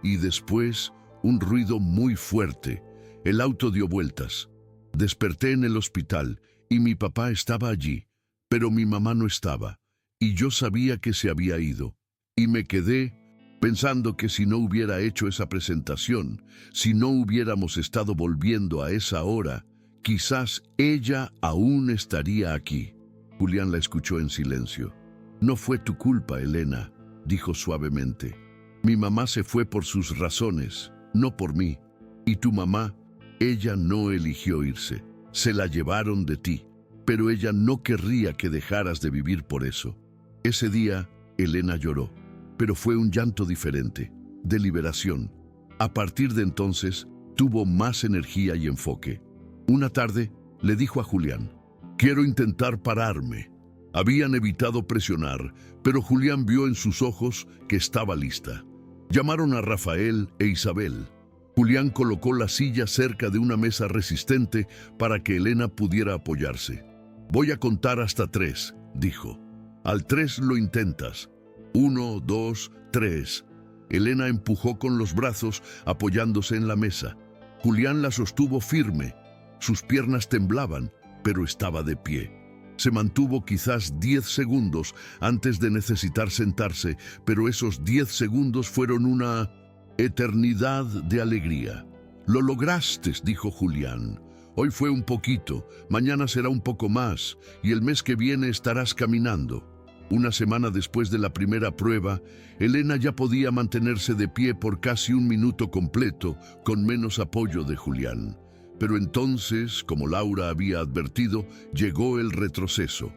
y después un ruido muy fuerte. El auto dio vueltas. Desperté en el hospital y mi papá estaba allí, pero mi mamá no estaba, y yo sabía que se había ido, y me quedé pensando que si no hubiera hecho esa presentación, si no hubiéramos estado volviendo a esa hora, quizás ella aún estaría aquí. Julián la escuchó en silencio. «No fue tu culpa, Elena», dijo suavemente. «Mi mamá se fue por sus razones, no por mí. Y tu mamá, ella no eligió irse. Se la llevaron de ti, pero ella no querría que dejaras de vivir por eso». Ese día, Elena lloró, pero fue un llanto diferente, de liberación. A partir de entonces, tuvo más energía y enfoque. Una tarde, le dijo a Julián, «Quiero intentar pararme». Habían evitado presionar, pero Julián vio en sus ojos que estaba lista. Llamaron a Rafael e Isabel. Julián colocó la silla cerca de una mesa resistente para que Elena pudiera apoyarse. «Voy a contar hasta 3», dijo. «Al 3 lo intentas. 1, 2, 3». Elena empujó con los brazos apoyándose en la mesa. Julián la sostuvo firme. Sus piernas temblaban, pero estaba de pie. Se mantuvo quizás 10 segundos antes de necesitar sentarse, pero esos 10 segundos fueron una eternidad de alegría. Lo lograste, dijo Julián. Hoy fue un poquito, mañana será un poco más, y el mes que viene estarás caminando. Una semana después de la primera prueba, Elena ya podía mantenerse de pie por casi un minuto completo, con menos apoyo de Julián. Pero entonces, como Laura había advertido, llegó el retroceso.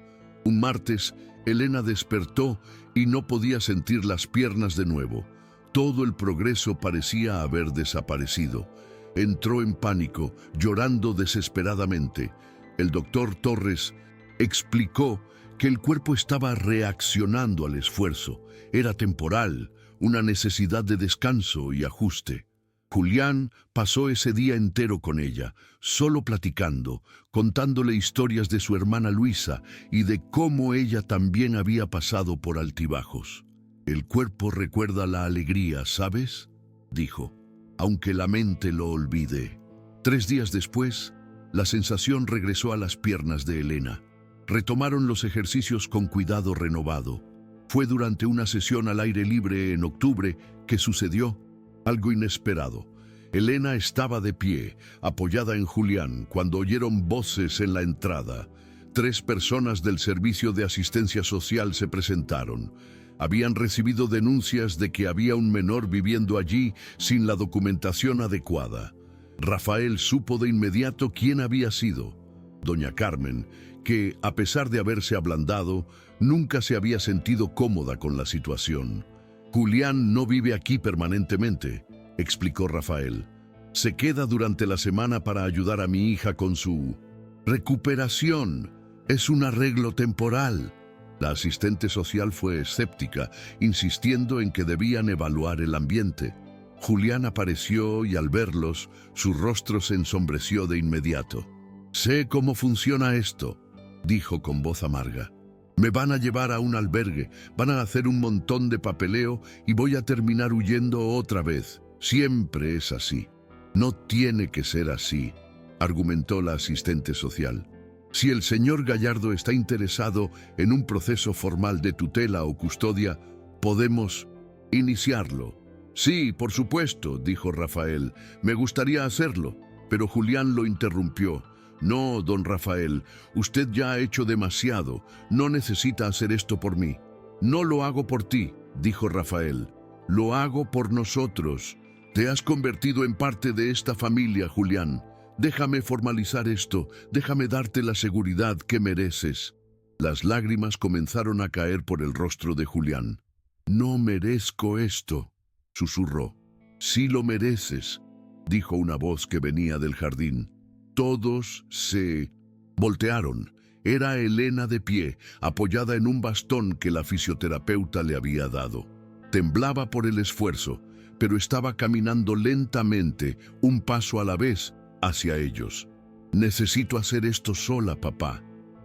Un martes, Elena despertó y no podía sentir las piernas de nuevo. Todo el progreso parecía haber desaparecido. Entró en pánico, llorando desesperadamente. El doctor Torres explicó que el cuerpo estaba reaccionando al esfuerzo. Era temporal, una necesidad de descanso y ajuste. Julián pasó ese día entero con ella, solo platicando, contándole historias de su hermana Luisa y de cómo ella también había pasado por altibajos. «El cuerpo recuerda la alegría, ¿sabes?», dijo, aunque la mente lo olvide. 3 días después, la sensación regresó a las piernas de Elena. Retomaron los ejercicios con cuidado renovado. Fue durante una sesión al aire libre en octubre que sucedió algo inesperado. Elena estaba de pie, apoyada en Julián, cuando oyeron voces en la entrada. 3 personas del Servicio de Asistencia Social se presentaron. Habían recibido denuncias de que había un menor viviendo allí sin la documentación adecuada. Rafael supo de inmediato quién había sido. Doña Carmen, que, a pesar de haberse ablandado, nunca se había sentido cómoda con la situación. «Julián no vive aquí permanentemente», explicó Rafael. «Se queda durante la semana para ayudar a mi hija con su recuperación. Es un arreglo temporal». La asistente social fue escéptica, insistiendo en que debían evaluar el ambiente. Julián apareció y al verlos, su rostro se ensombreció de inmediato. «Sé cómo funciona esto», dijo con voz amarga. «Me van a llevar a un albergue, van a hacer un montón de papeleo y voy a terminar huyendo otra vez. Siempre es así». «No tiene que ser así», argumentó la asistente social. «Si el señor Gallardo está interesado en un proceso formal de tutela o custodia, podemos iniciarlo». «Sí, por supuesto», dijo Rafael. «Me gustaría hacerlo». Pero Julián lo interrumpió. «No, don Rafael, usted ya ha hecho demasiado. No necesita hacer esto por mí». «No lo hago por ti», dijo Rafael. «Lo hago por nosotros. Te has convertido en parte de esta familia, Julián. Déjame formalizar esto, déjame darte la seguridad que mereces». Las lágrimas comenzaron a caer por el rostro de Julián. «No merezco esto», susurró. «Sí lo mereces», dijo una voz que venía del jardín. Todos se voltearon. Era Elena de pie, apoyada en un bastón que la fisioterapeuta le había dado. Temblaba por el esfuerzo, pero estaba caminando lentamente, un paso a la vez, hacia ellos. «Necesito hacer esto sola, papá»,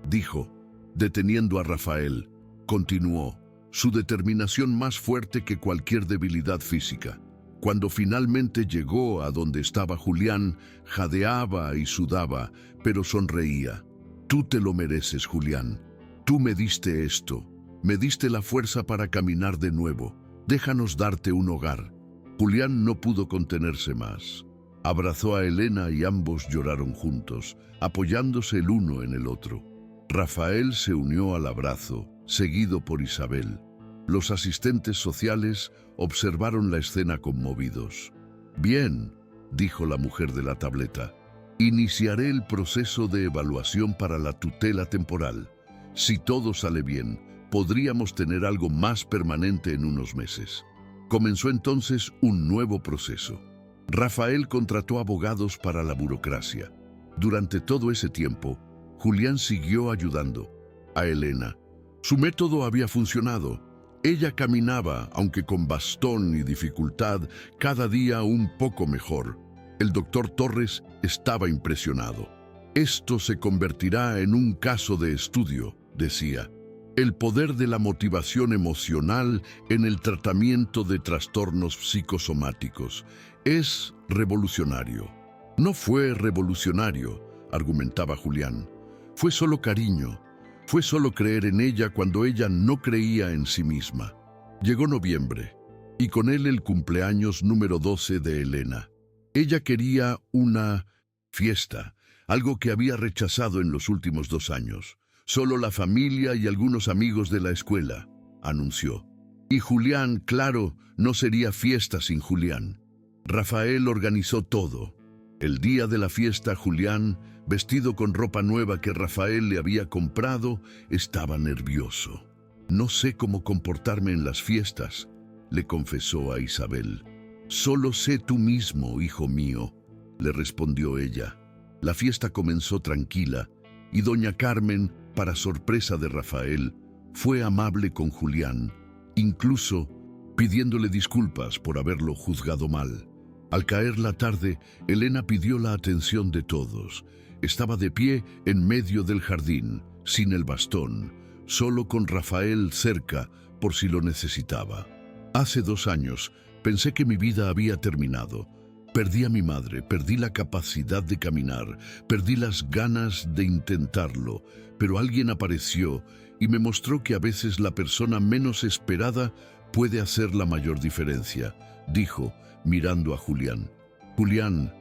dijo, deteniendo a Rafael. Continuó, su determinación más fuerte que cualquier debilidad física. Cuando finalmente llegó a donde estaba Julián, jadeaba y sudaba, pero sonreía. «Tú te lo mereces, Julián. Tú me diste esto. Me diste la fuerza para caminar de nuevo. Déjanos darte un hogar». Julián no pudo contenerse más. Abrazó a Elena y ambos lloraron juntos, apoyándose el uno en el otro. Rafael se unió al abrazo, seguido por Isabel. Los asistentes sociales observaron la escena conmovidos. «Bien», dijo la mujer de la tableta, «iniciaré el proceso de evaluación para la tutela temporal. Si todo sale bien, podríamos tener algo más permanente en unos meses». Comenzó entonces un nuevo proceso. Rafael contrató abogados para la burocracia. Durante todo ese tiempo, Julián siguió ayudando a Elena. Su método había funcionado. Ella caminaba, aunque con bastón y dificultad, cada día un poco mejor. El doctor Torres estaba impresionado. «Esto se convertirá en un caso de estudio», decía. «El poder de la motivación emocional en el tratamiento de trastornos psicosomáticos es revolucionario». «No fue revolucionario», argumentaba Julián. «Fue solo cariño. Fue solo creer en ella cuando ella no creía en sí misma». Llegó noviembre. y con él el cumpleaños número 12 de Elena. Ella quería una fiesta, algo que había rechazado en los últimos 2 años. Solo la familia y algunos amigos de la escuela, anunció. Y Julián, claro, no sería fiesta sin Julián. Rafael organizó todo. El día de la fiesta, Julián, vestido con ropa nueva que Rafael le había comprado, estaba nervioso. No sé cómo comportarme en las fiestas, le confesó a Isabel. Solo sé tú mismo, hijo mío, le respondió ella. La fiesta comenzó tranquila y doña Carmen, para sorpresa de Rafael, fue amable con Julián, incluso pidiéndole disculpas por haberlo juzgado mal. Al caer la tarde, Elena pidió la atención de todos. Estaba de pie en medio del jardín, sin el bastón, solo con Rafael cerca por si lo necesitaba. Hace 2 años pensé que mi vida había terminado. Perdí a mi madre, perdí la capacidad de caminar, perdí las ganas de intentarlo, pero alguien apareció y me mostró que a veces la persona menos esperada puede hacer la mayor diferencia, dijo, mirando a Julián. Julián,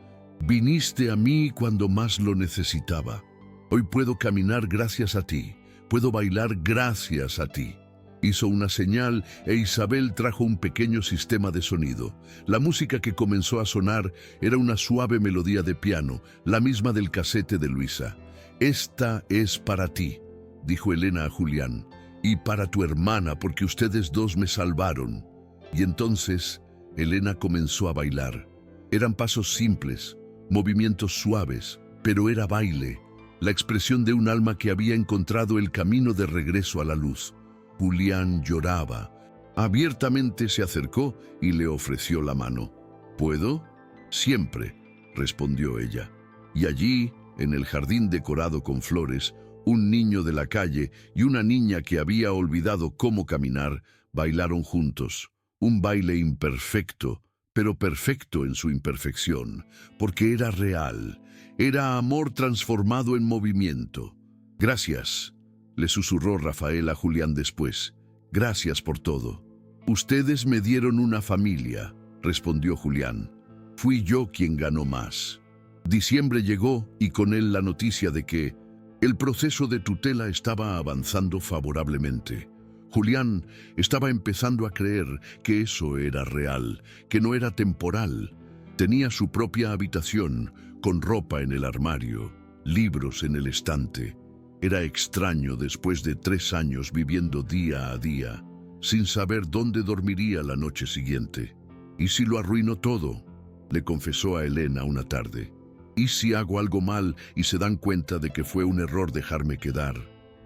viniste a mí cuando más lo necesitaba. Hoy puedo caminar gracias a ti, puedo bailar gracias a ti. Hizo una señal e Isabel trajo un pequeño sistema de sonido. La música que comenzó a sonar era una suave melodía de piano, la misma del casete de Luisa. Esta es para ti, dijo Elena a Julián, y para tu hermana porque ustedes dos me salvaron. Y entonces Elena comenzó a bailar. Eran pasos simples, movimientos suaves, pero era baile, la expresión de un alma que había encontrado el camino de regreso a la luz. Julián lloraba. Abiertamente se acercó y le ofreció la mano. ¿Puedo? Siempre, respondió ella. Y allí, en el jardín decorado con flores, un niño de la calle y una niña que había olvidado cómo caminar, bailaron juntos. Un baile imperfecto, pero perfecto en su imperfección, porque era real, era amor transformado en movimiento. Gracias, le susurró Rafael a Julián después. Gracias por todo. Ustedes me dieron una familia, respondió Julián. Fui yo quien ganó más. Diciembre llegó y con él la noticia de que el proceso de tutela estaba avanzando favorablemente. Julián estaba empezando a creer que eso era real, que no era temporal. Tenía su propia habitación, con ropa en el armario, libros en el estante. Era extraño después de 3 años viviendo día a día, sin saber dónde dormiría la noche siguiente. ¿Y si lo arruinó todo?, le confesó a Elena una tarde. ¿Y si hago algo mal y se dan cuenta de que fue un error dejarme quedar?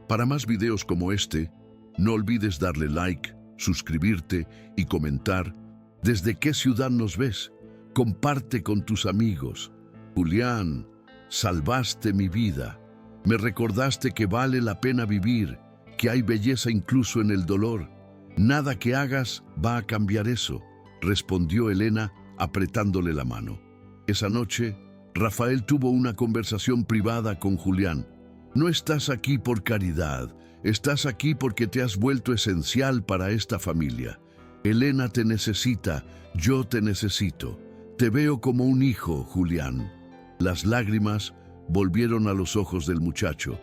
Para más videos como este, no olvides darle like, suscribirte y comentar. ¿Desde qué ciudad nos ves? Comparte con tus amigos. Julián, salvaste mi vida. Me recordaste que vale la pena vivir, que hay belleza incluso en el dolor. Nada que hagas va a cambiar eso, respondió Elena apretándole la mano. Esa noche, Rafael tuvo una conversación privada con Julián. No estás aquí por caridad, estás aquí porque te has vuelto esencial para esta familia. Elena te necesita, yo te necesito. Te veo como un hijo, Julián. Las lágrimas volvieron a los ojos del muchacho.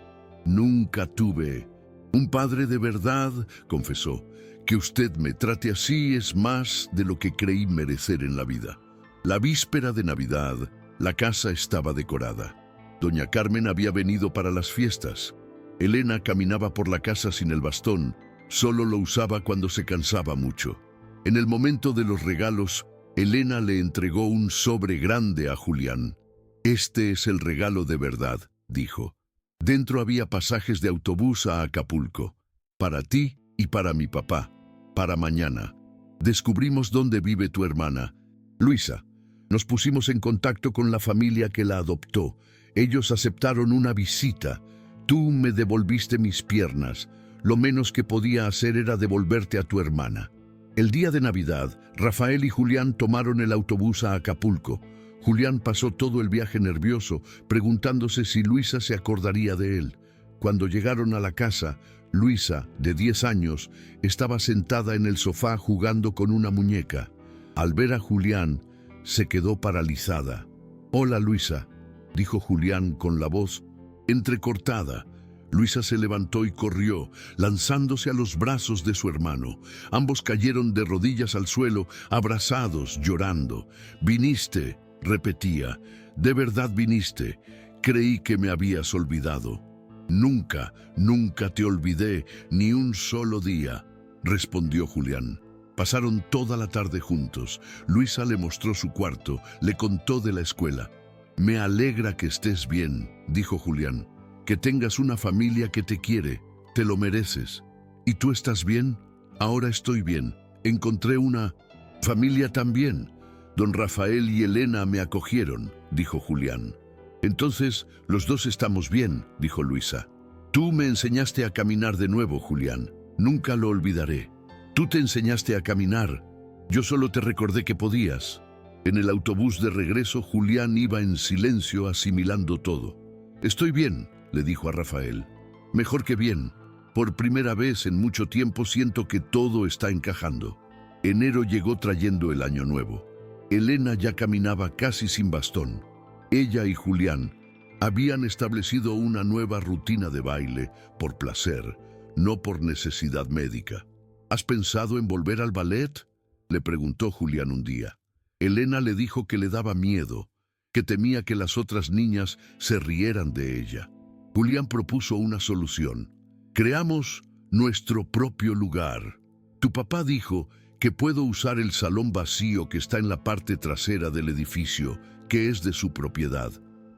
Nunca tuve un padre de verdad, confesó. Que usted me trate así es más de lo que creí merecer en la vida. La víspera de Navidad, la casa estaba decorada. Doña Carmen había venido para las fiestas. Elena caminaba por la casa sin el bastón, solo lo usaba cuando se cansaba mucho. En el momento de los regalos, Elena le entregó un sobre grande a Julián. Este es el regalo de verdad, dijo. Dentro había pasajes de autobús a Acapulco. Para ti y para mi papá. Para mañana. Descubrimos dónde vive tu hermana, Luisa. Nos pusimos en contacto con la familia que la adoptó. Ellos aceptaron una visita. Tú me devolviste mis piernas. Lo menos que podía hacer era devolverte a tu hermana. El día de Navidad, Rafael y Julián tomaron el autobús a Acapulco. Julián pasó todo el viaje nervioso, preguntándose si Luisa se acordaría de él. Cuando llegaron a la casa, Luisa, de 10 años, estaba sentada en el sofá jugando con una muñeca. Al ver a Julián, se quedó paralizada. «Hola, Luisa», dijo Julián con la voz entrecortada. Luisa se levantó y corrió, lanzándose a los brazos de su hermano. Ambos cayeron de rodillas al suelo, abrazados, llorando. «Viniste», repetía. «¿De verdad viniste? Creí que me habías olvidado». «Nunca, nunca te olvidé, ni un solo día», respondió Julián. Pasaron toda la tarde juntos. Luisa le mostró su cuarto, le contó de la escuela. «Me alegra que estés bien», dijo Julián. «Que tengas una familia que te quiere, te lo mereces». «¿Y tú estás bien?» «Ahora estoy bien. Encontré una familia también. Don Rafael y Elena me acogieron», dijo Julián. «Entonces, los dos estamos bien», dijo Luisa. «Tú me enseñaste a caminar de nuevo, Julián. Nunca lo olvidaré. Tú te enseñaste a caminar. Yo solo te recordé que podías». En el autobús de regreso, Julián iba en silencio asimilando todo. «Estoy bien», le dijo a Rafael. «Mejor que bien. Por primera vez en mucho tiempo siento que todo está encajando». Enero llegó trayendo el año nuevo. Elena ya caminaba casi sin bastón. Ella y Julián habían establecido una nueva rutina de baile por placer, no por necesidad médica. «¿Has pensado en volver al ballet?», le preguntó Julián un día. Elena le dijo que le daba miedo, que temía que las otras niñas se rieran de ella. Julián propuso una solución. «Creamos nuestro propio lugar. Tu papá dijo que puedo usar el salón vacío que está en la parte trasera del edificio, que es de su propiedad.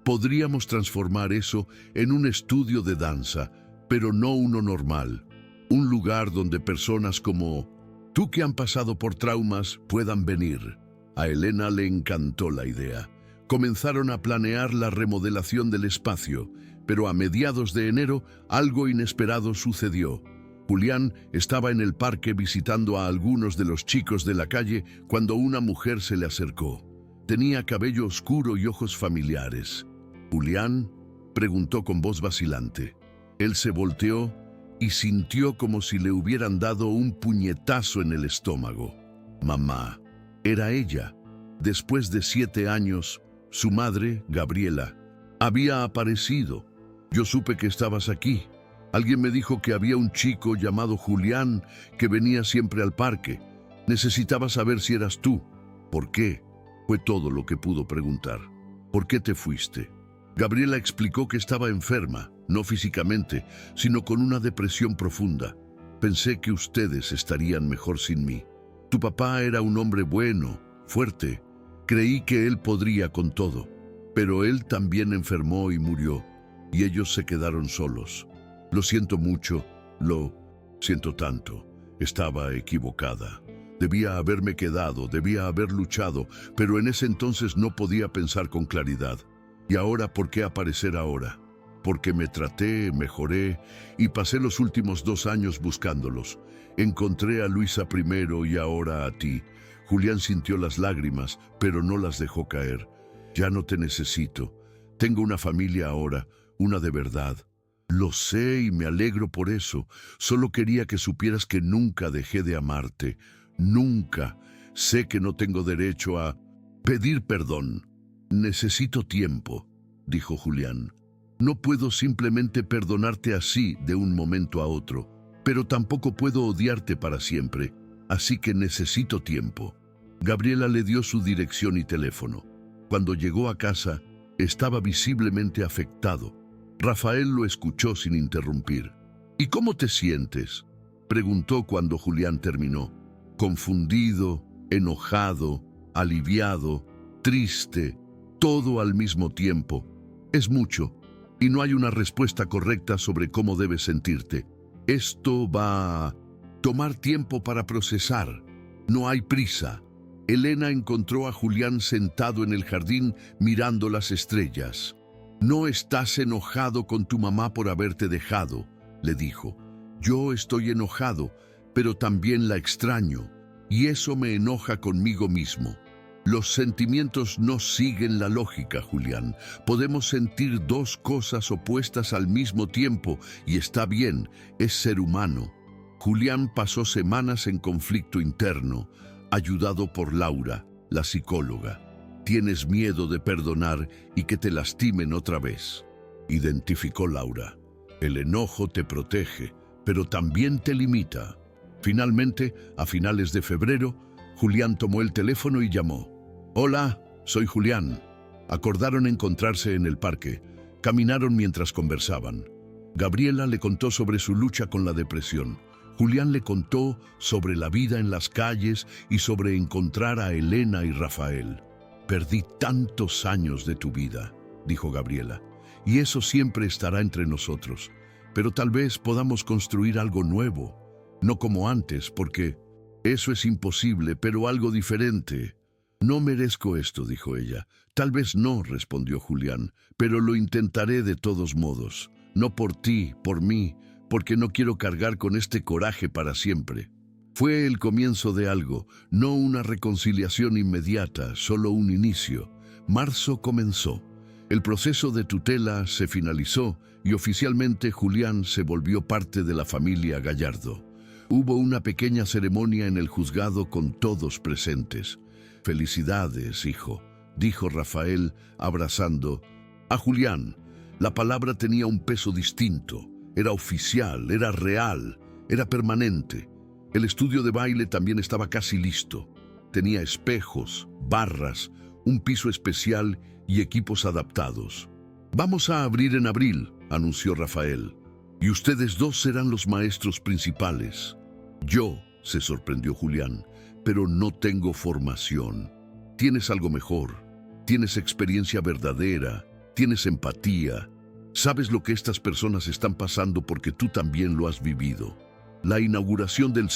Podríamos transformar eso en un estudio de danza, pero no uno normal. Un lugar donde personas como tú que han pasado por traumas puedan venir». A Elena le encantó la idea. Comenzaron a planear la remodelación del espacio, pero a mediados de enero algo inesperado sucedió. Julián estaba en el parque visitando a algunos de los chicos de la calle cuando una mujer se le acercó. Tenía cabello oscuro y ojos familiares. «¿Julián?», preguntó con voz vacilante. Él se volteó y sintió como si le hubieran dado un puñetazo en el estómago. «Mamá». Era ella. Después de 7 años, su madre, Gabriela, había aparecido. «Yo supe que estabas aquí. Alguien me dijo que había un chico llamado Julián que venía siempre al parque. Necesitaba saber si eras tú». «¿Por qué?», fue todo lo que pudo preguntar. «¿Por qué te fuiste?». Gabriela explicó que estaba enferma, no físicamente, sino con una depresión profunda. «Pensé que ustedes estarían mejor sin mí. Tu papá era un hombre bueno, fuerte. Creí que él podría con todo. Pero él también enfermó y murió, y ellos se quedaron solos. Lo siento mucho, lo siento tanto. Estaba equivocada. Debía haberme quedado, debía haber luchado, pero en ese entonces no podía pensar con claridad. ¿Y ahora por qué aparecer ahora? Porque me traté, mejoré y pasé los últimos 2 años buscándolos. Encontré a Luisa primero y ahora a ti». Julián sintió las lágrimas, pero no las dejó caer. «Ya no te necesito. Tengo una familia ahora, una de verdad. Lo sé y me alegro por eso. Solo quería que supieras que nunca dejé de amarte. Nunca. Sé que no tengo derecho a pedir perdón». «Necesito tiempo», dijo Julián. «No puedo simplemente perdonarte así de un momento a otro, pero tampoco puedo odiarte para siempre, así que necesito tiempo». Gabriela le dio su dirección y teléfono. Cuando llegó a casa, estaba visiblemente afectado. Rafael lo escuchó sin interrumpir. «¿Y cómo te sientes?», preguntó cuando Julián terminó. «Confundido, enojado, aliviado, triste, todo al mismo tiempo. Es mucho, y no hay una respuesta correcta sobre cómo debes sentirte. Esto va a tomar tiempo para procesar. No hay prisa». Elena encontró a Julián sentado en el jardín mirando las estrellas. «No estás enojado con tu mamá por haberte dejado», le dijo. «Yo estoy enojado, pero también la extraño, y eso me enoja conmigo mismo. Los sentimientos no siguen la lógica, Julián. Podemos sentir dos cosas opuestas al mismo tiempo y está bien, es ser humano. Julián pasó semanas en conflicto interno, ayudado por Laura, la psicóloga. Tienes miedo de perdonar y que te lastimen otra vez, identificó Laura. El enojo te protege, pero también te limita. Finalmente, a finales de febrero, Julián tomó el teléfono y llamó. Hola, soy Julián. Acordaron encontrarse en el parque. Caminaron mientras conversaban. Gabriela le contó sobre su lucha con la depresión. Julián le contó sobre la vida en las calles y sobre encontrar a Elena y Rafael. Perdí tantos años de tu vida, dijo Gabriela, y eso siempre estará entre nosotros. Pero tal vez podamos construir algo nuevo, no como antes, porque eso es imposible, pero algo diferente. No merezco esto, dijo ella. Tal vez no, respondió Julián, pero lo intentaré de todos modos. No por ti, por mí, porque no quiero cargar con este coraje para siempre. Fue el comienzo de algo, no una reconciliación inmediata, solo un inicio. Marzo comenzó. El proceso de tutela se finalizó y oficialmente Julián se volvió parte de la familia Gallardo. Hubo una pequeña ceremonia en el juzgado con todos presentes. Felicidades, hijo, dijo Rafael, abrazando a Julián. La palabra tenía un peso distinto. Era oficial, era real, era permanente. El estudio de baile también estaba casi listo. Tenía espejos, barras, un piso especial y equipos adaptados. Vamos a abrir en abril, anunció Rafael. Y ustedes dos serán los maestros principales. Yo, se sorprendió Julián, pero no tengo formación. Tienes algo mejor. Tienes experiencia verdadera. Tienes empatía. Sabes lo que estas personas están pasando porque tú también lo has vivido. La inauguración del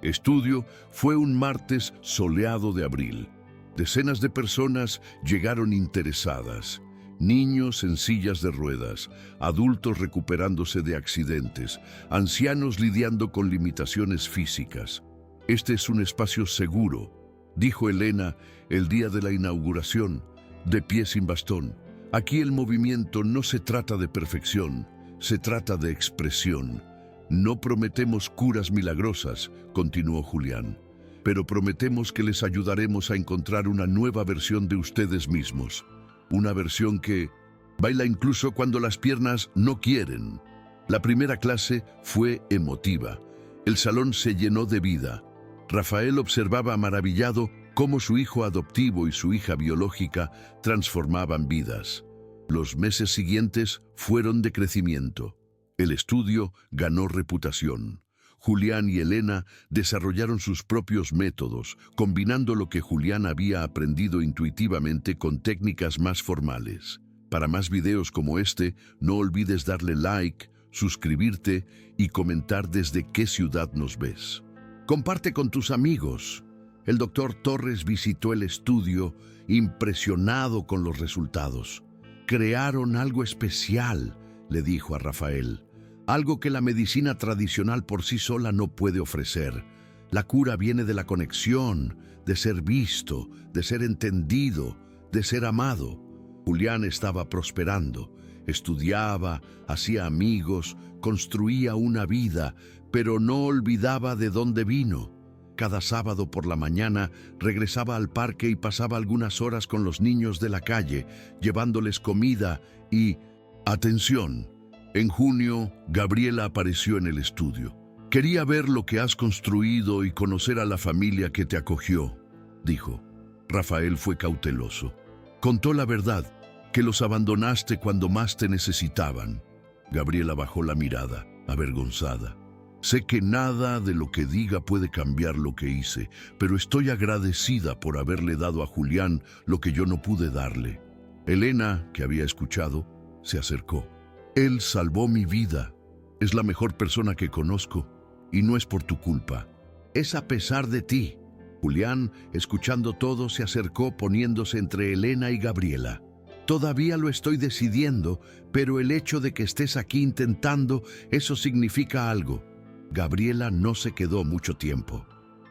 estudio fue un martes soleado de abril. Decenas de personas llegaron interesadas. Niños en sillas de ruedas, adultos recuperándose de accidentes, ancianos lidiando con limitaciones físicas. Este es un espacio seguro, dijo Elena el día de la inauguración, de pie sin bastón. Aquí el movimiento no se trata de perfección, se trata de expresión. No prometemos curas milagrosas, continuó Julián, pero prometemos que les ayudaremos a encontrar una nueva versión de ustedes mismos. Una versión que baila incluso cuando las piernas no quieren. La primera clase fue emotiva. El salón se llenó de vida. Rafael observaba maravillado cómo su hijo adoptivo y su hija biológica transformaban vidas. Los meses siguientes fueron de crecimiento. El estudio ganó reputación. Julián y Elena desarrollaron sus propios métodos, combinando lo que Julián había aprendido intuitivamente con técnicas más formales. Para más videos como este, no olvides darle like, suscribirte y comentar desde qué ciudad nos ves. Comparte con tus amigos. El doctor Torres visitó el estudio impresionado con los resultados. Crearon algo especial, le dijo a Rafael. Algo que la medicina tradicional por sí sola no puede ofrecer. La cura viene de la conexión, de ser visto, de ser entendido, de ser amado. Julián estaba prosperando, estudiaba, hacía amigos, construía una vida, pero no olvidaba de dónde vino. Cada sábado por la mañana regresaba al parque y pasaba algunas horas con los niños de la calle, llevándoles comida y atención. En junio, Gabriela apareció en el estudio. Quería ver lo que has construido y conocer a la familia que te acogió, dijo. Rafael fue cauteloso. Contó la verdad, que los abandonaste cuando más te necesitaban. Gabriela bajó la mirada, avergonzada. Sé que nada de lo que diga puede cambiar lo que hice, pero estoy agradecida por haberle dado a Julián lo que yo no pude darle. Elena, que había escuchado, se acercó. Él salvó mi vida. Es la mejor persona que conozco y no es por tu culpa. Es a pesar de ti. Julián, escuchando todo, se acercó poniéndose entre Elena y Gabriela. Todavía lo estoy decidiendo, pero el hecho de que estés aquí intentando, eso significa algo. Gabriela no se quedó mucho tiempo.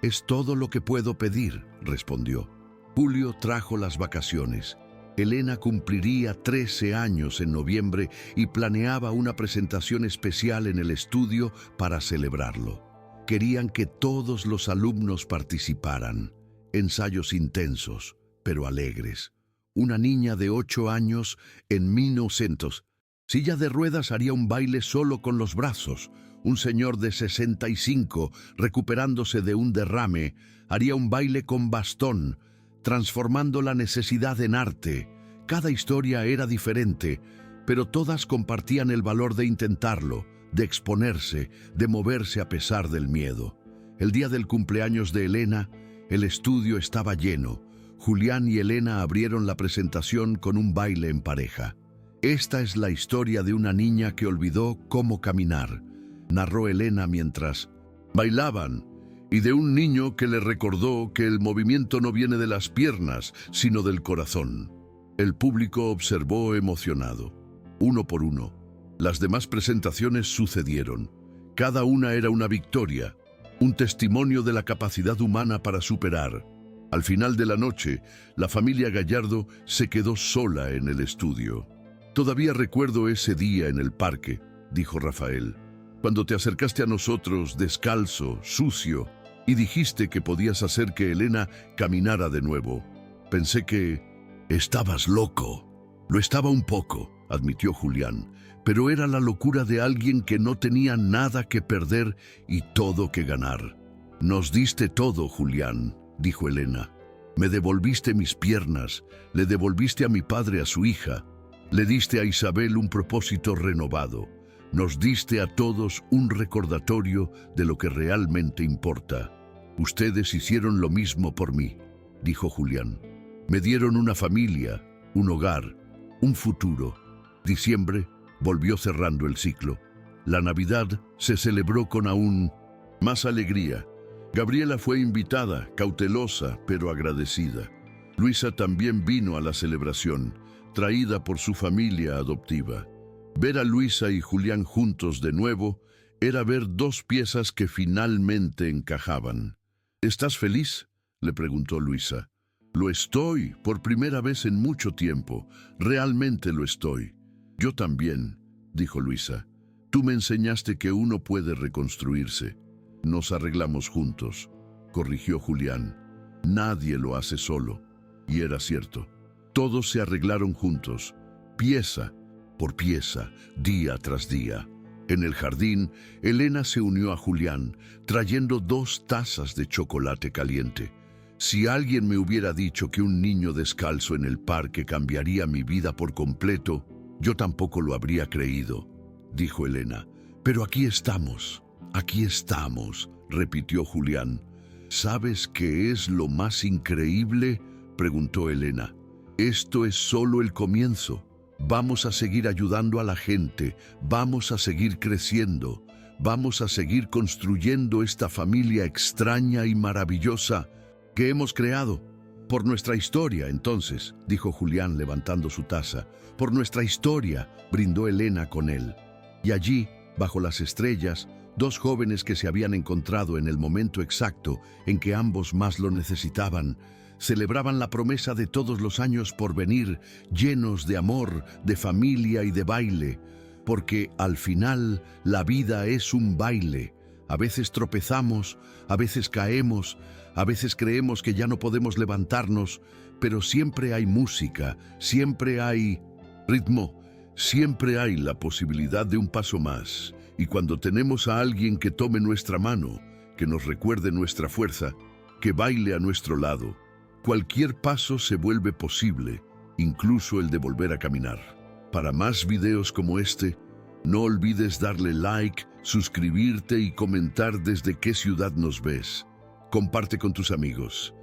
Es todo lo que puedo pedir, respondió. Julio trajo las vacaciones. Elena cumpliría 13 años en noviembre y planeaba una presentación especial en el estudio para celebrarlo. Querían que todos los alumnos participaran. Ensayos intensos, pero alegres. Una niña de 8 años en 1900. Silla de ruedas haría un baile solo con los brazos. Un señor de 65, recuperándose de un derrame, haría un baile con bastón, transformando la necesidad en arte. Cada historia era diferente, pero todas compartían el valor de intentarlo, de exponerse, de moverse a pesar del miedo. El día del cumpleaños de Elena, el estudio estaba lleno. Julián y Elena abrieron la presentación con un baile en pareja. Esta es la historia de una niña que olvidó cómo caminar, narró Elena mientras bailaban, y de un niño que le recordó que el movimiento no viene de las piernas, sino del corazón. El público observó emocionado. Uno por uno, las demás presentaciones sucedieron. Cada una era una victoria, un testimonio de la capacidad humana para superar. Al final de la noche, la familia Gallardo se quedó sola en el estudio. Todavía recuerdo ese día en el parque, dijo Rafael, cuando te acercaste a nosotros descalzo, sucio, y dijiste que podías hacer que Elena caminara de nuevo. Pensé que estabas loco. Lo estaba un poco, admitió Julián, pero era la locura de alguien que no tenía nada que perder y todo que ganar. Nos diste todo, Julián, dijo Elena. Me devolviste mis piernas, le devolviste a mi padre a su hija, le diste a Isabel un propósito renovado. Nos diste a todos un recordatorio de lo que realmente importa. Ustedes hicieron lo mismo por mí, dijo Julián. Me dieron una familia, un hogar, un futuro. Diciembre volvió cerrando el ciclo. La Navidad se celebró con aún más alegría. Gabriela fue invitada, cautelosa pero agradecida. Luisa también vino a la celebración, traída por su familia adoptiva. Ver a Luisa y Julián juntos de nuevo era ver dos piezas que finalmente encajaban. ¿Estás feliz?, le preguntó Luisa. Lo estoy, por primera vez en mucho tiempo. Realmente lo estoy. Yo también, dijo Luisa. Tú me enseñaste que uno puede reconstruirse. Nos arreglamos juntos, corrigió Julián. Nadie lo hace solo. Y era cierto. Todos se arreglaron juntos, pieza por pieza, día tras día. En el jardín, Elena se unió a Julián, trayendo 2 tazas de chocolate caliente. Si alguien me hubiera dicho que un niño descalzo en el parque cambiaría mi vida por completo, yo tampoco lo habría creído, dijo Elena. Pero aquí estamos, repitió Julián. ¿Sabes qué es lo más increíble?, preguntó Elena. Esto es solo el comienzo. Vamos a seguir ayudando a la gente, vamos a seguir creciendo, vamos a seguir construyendo esta familia extraña y maravillosa que hemos creado. Por nuestra historia, entonces, dijo Julián levantando su taza. Por nuestra historia, brindó Elena con él. Y allí, bajo las estrellas, 2 jóvenes que se habían encontrado en el momento exacto en que ambos más lo necesitaban, celebraban la promesa de todos los años por venir, llenos de amor, de familia y de baile, porque al final la vida es un baile. A veces tropezamos, a veces caemos, a veces creemos que ya no podemos levantarnos, pero siempre hay música, siempre hay ritmo, siempre hay la posibilidad de un paso más. Y cuando tenemos a alguien que tome nuestra mano, que nos recuerde nuestra fuerza, que baile a nuestro lado, cualquier paso se vuelve posible, incluso el de volver a caminar. Para más videos como este, no olvides darle like, suscribirte y comentar desde qué ciudad nos ves. Comparte con tus amigos.